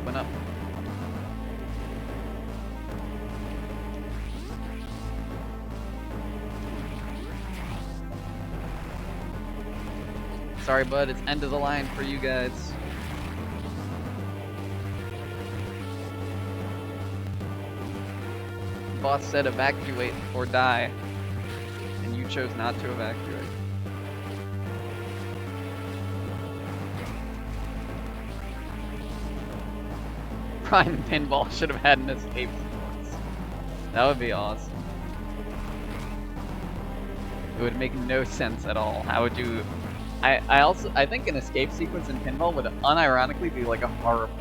Open up. Sorry, bud, it's end of the line for you guys. Boss said evacuate or die, and you chose not to evacuate. Prime Pinball should have had an escape sequence. That would be awesome. It would make no sense at all. How would you... I think an escape sequence in Pinball would unironically be like a horrible.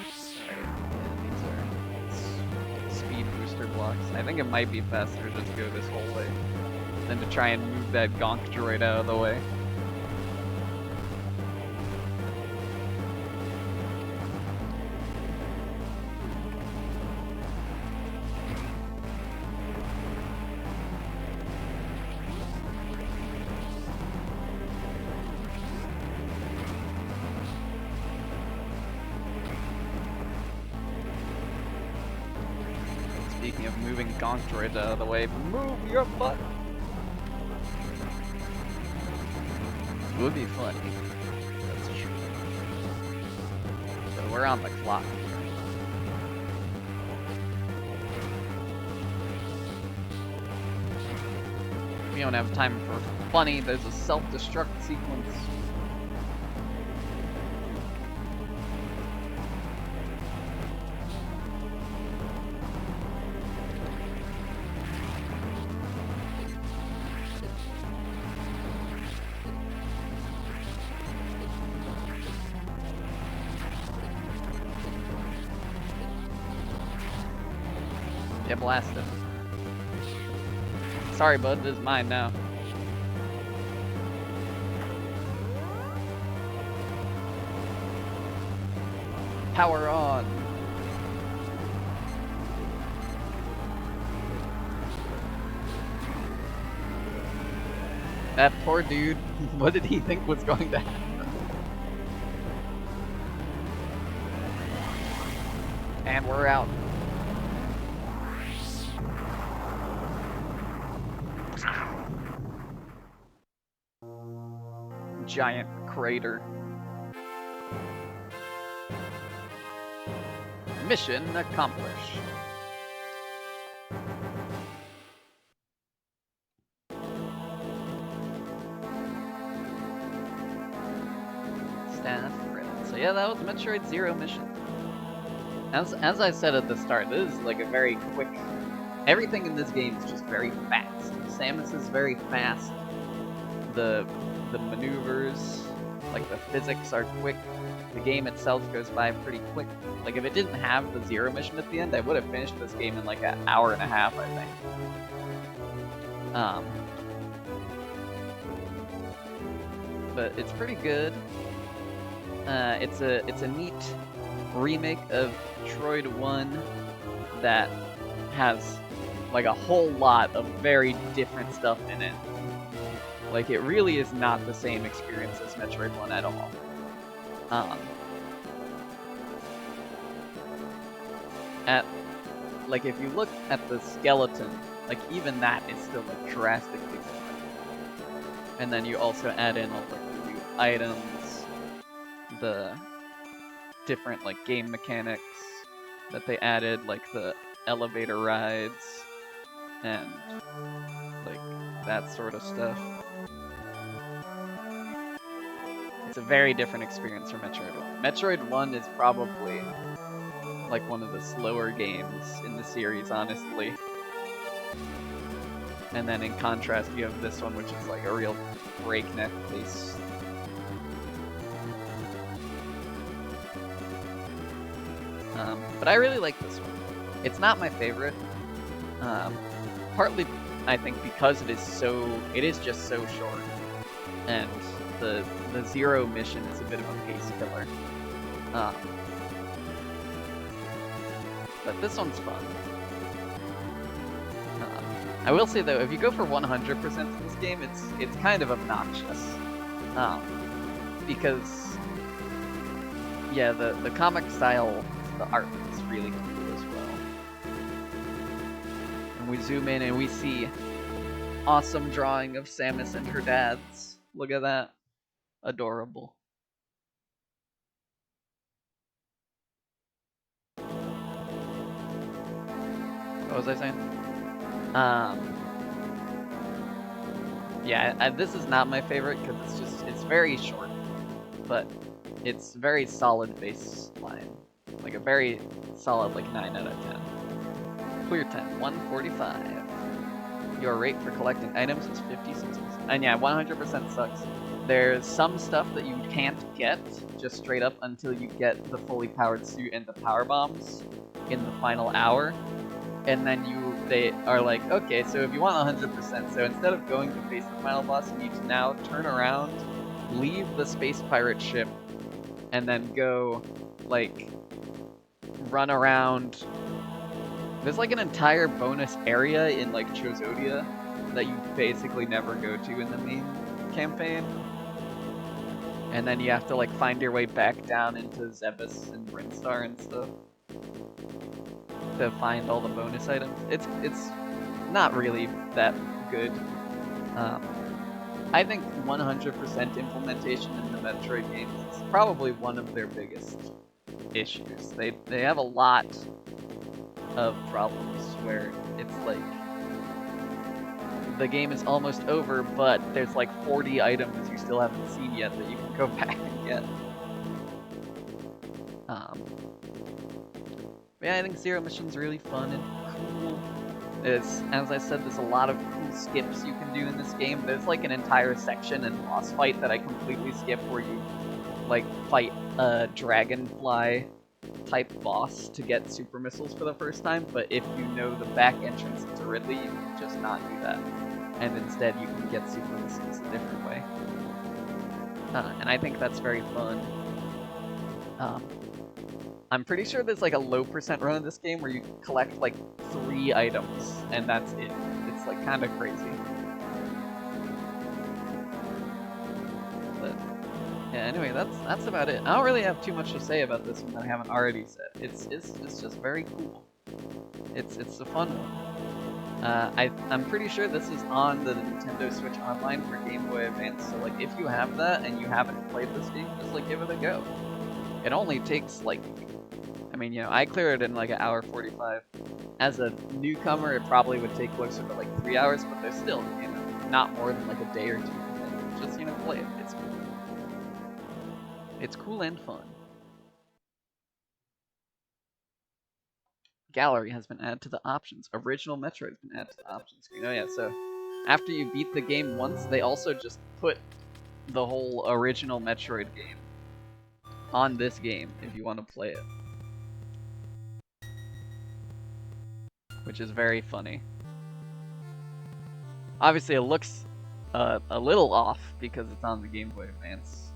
These are speed booster blocks. I think it might be faster to just go this whole way than to try and move that gonk droid out of the way. Speaking of moving gonk droids out of the way, move your butt! would be funny. That's true. So we're on the clock. We don't have time for funny. There's a self-destruct sequence. Get blasted. Sorry, bud, this is mine now. Power on. That poor dude, what did he think was going to happen? And we're out. Giant crater. Mission accomplished. Staff credit. So yeah, that was Metroid Zero mission. As I said at the start, this is like a very quick. Everything in this game is just very fast. Samus is very fast. The maneuvers, like the physics, are quick. The game itself goes by pretty quick. Like if it didn't have the Zero mission at the end, I would have finished this game in like an hour and a half, I think. But it's pretty good. It's a neat remake of Metroid 1 that has like a whole lot of very different stuff in it. Like, it really is not the same experience as Metroid 1 at all. Like, if you look at the skeleton, like, even that is still, like, drastically different. And then you also add in all, like, the new items, the different, like, game mechanics that they added, like the elevator rides, and, like, that sort of stuff. It's a very different experience from Metroid 1. Metroid 1 is probably like one of the slower games in the series, honestly. And then in contrast, you have this one, which is like a real breakneck pace. But I really like this one. It's not my favorite. Partly, I think, because it is just so short. And the Zero mission is a bit of a pace killer. But this one's fun. I will say though, if you go for 100% in this game, it's kind of obnoxious. Because yeah, the comic style, the art is really cool as well. And we zoom in and we see awesome drawing of Samus and her dad's. Look at that. Adorable. What was I saying? Yeah, this is not my favorite because it's very short, but it's very solid baseline. Like a very solid, like 9 out of 10. Clear time, 145. Your rate for collecting items is 56%. And yeah, 100% sucks. There's some stuff that you can't get just straight up until you get the fully powered suit and the power bombs in the final hour. And then they are like, okay, so if you want 100%, so instead of going to face the final boss, you need to now turn around, leave the space pirate ship, and then go, like, run around. There's like an entire bonus area in like Chozodia that you basically never go to in the main campaign. And then you have to like find your way back down into Zebus and Brinstar and stuff to find all the bonus items. It's not really that good. I think 100% implementation in the Metroid games is probably one of their biggest issues. They have a lot of problems where it's like the game is almost over, but there's like 40 items you still haven't seen yet that you can go back and get. Yeah, I think Zero Mission's really fun and cool. As I said, there's a lot of cool skips you can do in this game. There's like an entire section in boss fight that I completely skipped where you like fight a dragonfly type boss to get super missiles for the first time, but if you know the back entrance to Ridley, you can just not do that. And instead you can get super missiles a different way. And I think that's very fun. I'm pretty sure there's like a low % run in this game where you collect like 3 items and that's it. It's like kind of crazy. But yeah, anyway, that's about it. I don't really have too much to say about this one that I haven't already said. It's just very cool. It's a fun one. I'm pretty sure this is on the Nintendo Switch Online for Game Boy Advance. So like, if you have that and you haven't played this game, just like give it a go. It only takes like, I mean, you know, I cleared it in like an hour 45. As a newcomer, it probably would take closer to like 3 hours, but there's still, you know, not more than like a day or two. Just, you know, play it. It's cool. It's cool and fun. Gallery has been added to the options. Original Metroid has been added to the options screen. Oh yeah, so after you beat the game once, they also just put the whole original Metroid game on this game if you want to play it. Which is very funny. Obviously it looks a little off because it's on the Game Boy Advance.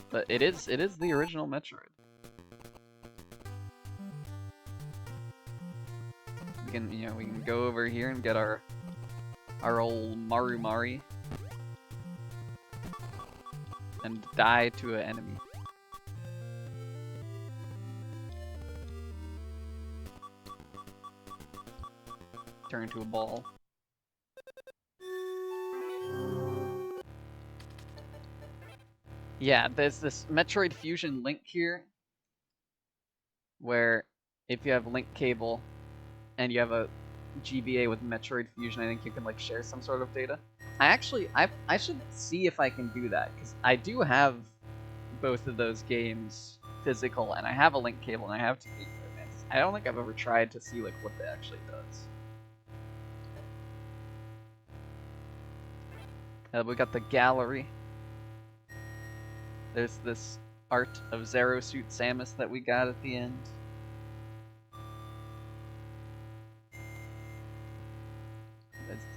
But it is the original Metroid. We can go over here and get our old Mari and die to an enemy. Turn into a ball. Yeah, there's this Metroid Fusion link here where if you have link cable and you have a GBA with Metroid Fusion, I think you can like share some sort of data. I should see if I can do that because I do have both of those games physical and I have a link cable and I have two Game Boy Advance. I don't think I've ever tried to see like what that actually does. We got the gallery. There's this art of Zero Suit Samus that we got at the end.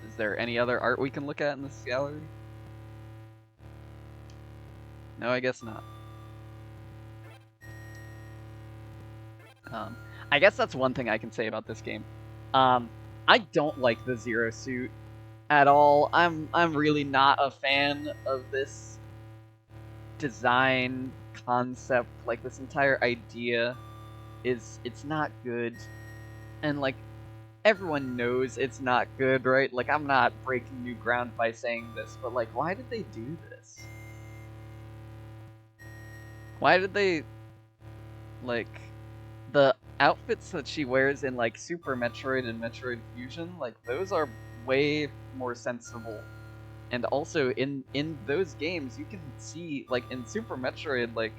Is there any other art we can look at in this gallery? No, I guess not. I guess that's one thing I can say about this game. I don't like the Zero Suit at all. I'm really not a fan of this design concept. Like this entire idea it's not good, and like everyone knows it's not good, right? Like I'm not breaking new ground by saying this, but like why did they do this? Why did they like the outfits that she wears in like Super Metroid and Metroid Fusion, like those are way more sensible. And also in those games you can see like in Super Metroid like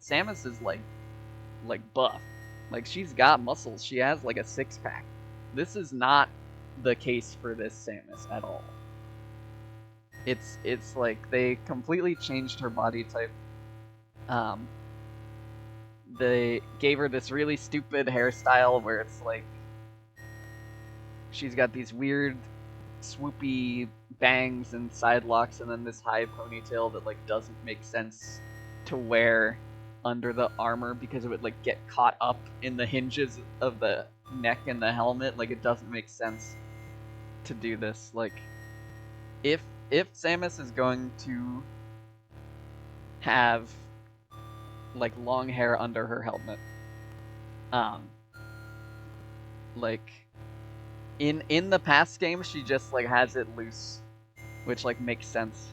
Samus is like buff. Like she's got muscles. She has like a 6-pack. This is not the case for this Samus at all. It's like they completely changed her body type. They gave her this really stupid hairstyle where it's like she's got these weird swoopy bangs and side locks and then this high ponytail that like doesn't make sense to wear under the armor because it would like get caught up in the hinges of the neck and the helmet. Like it doesn't make sense to do this. Like if Samus is going to have like long hair under her helmet, like in the past game, she just like has it loose, which like makes sense.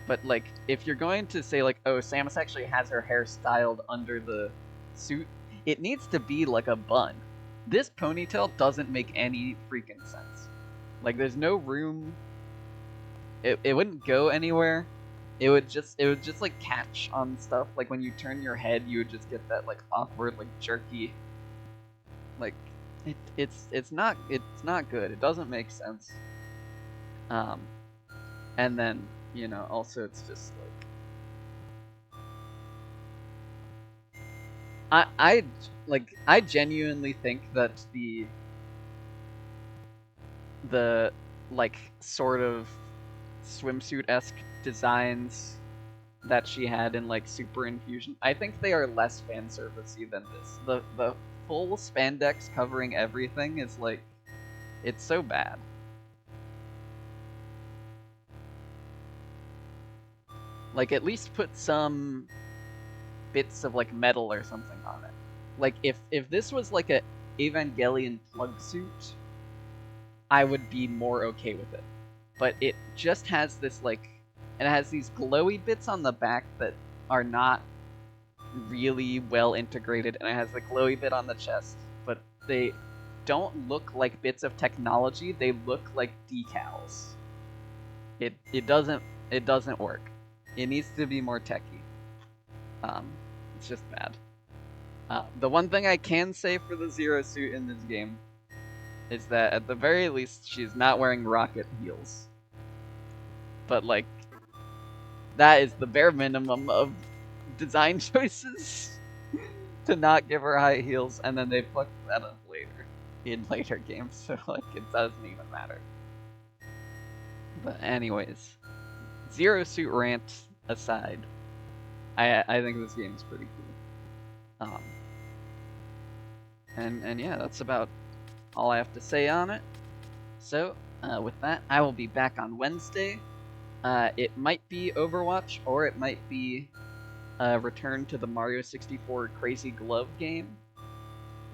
But like, if you're going to say like, oh, Samus actually has her hair styled under the suit, it needs to be like a bun. This ponytail doesn't make any freaking sense. Like, there's no room. It wouldn't go anywhere. It would just like catch on stuff. Like when you turn your head, you would just get that like awkward, like jerky. Like, it's not good. It doesn't make sense. And then, you know, also it's just like I genuinely think that the like sort of swimsuit-esque designs that she had in like Super Infusion, I think they are less fan servicey than this. The full spandex covering everything is like, it's so bad. Like, at least put some bits of like metal or something on it. Like if this was like a Evangelion plug suit, I would be more okay with it. But it just has this like, it has these glowy bits on the back that are not really well integrated, and it has the glowy bit on the chest, but they don't look like bits of technology, they look like decals. It doesn't work. It needs to be more techy. It's just bad. The one thing I can say for the Zero suit in this game is that at the very least she's not wearing rocket heels. But like, that is the bare minimum of design choices to not give her high heels, and then they fucked that up later in later games, so like it doesn't even matter. But anyways, Zero suit rant aside, I think this game is pretty cool. And yeah, that's about all I have to say on it. So with that, I will be back on Wednesday. It might be Overwatch, or it might be return to the Mario 64 Crazy Glove game.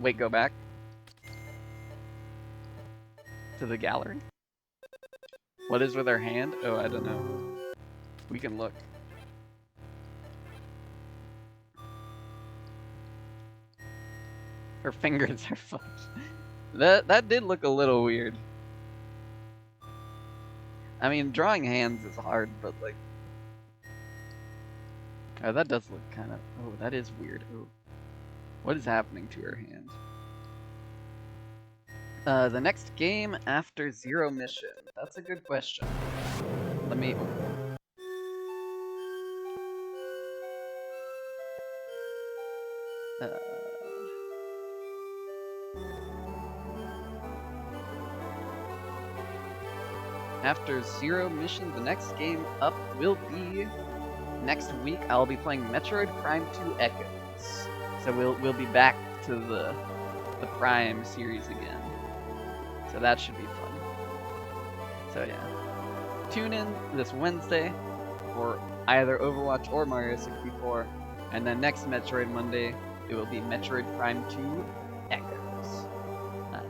Wait, go back to the gallery. What is with her hand? Oh, I don't know. We can look. Her fingers are fucked. That did look a little weird. I mean, drawing hands is hard, but like, oh, that does look kind of. Oh, that is weird. Oh, what is happening to her hand? The next game after Zero Mission. That's a good question. Let me. After Zero Mission, the next game up will be next week. I'll be playing Metroid Prime 2 Echoes. So we'll be back to the Prime series again. So that should be fun. So yeah, tune in this Wednesday for either Overwatch or Mario 64, and then next Metroid Monday it will be Metroid Prime 2 Echoes.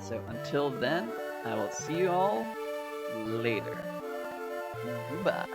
So until then, I will see you all later. Bye.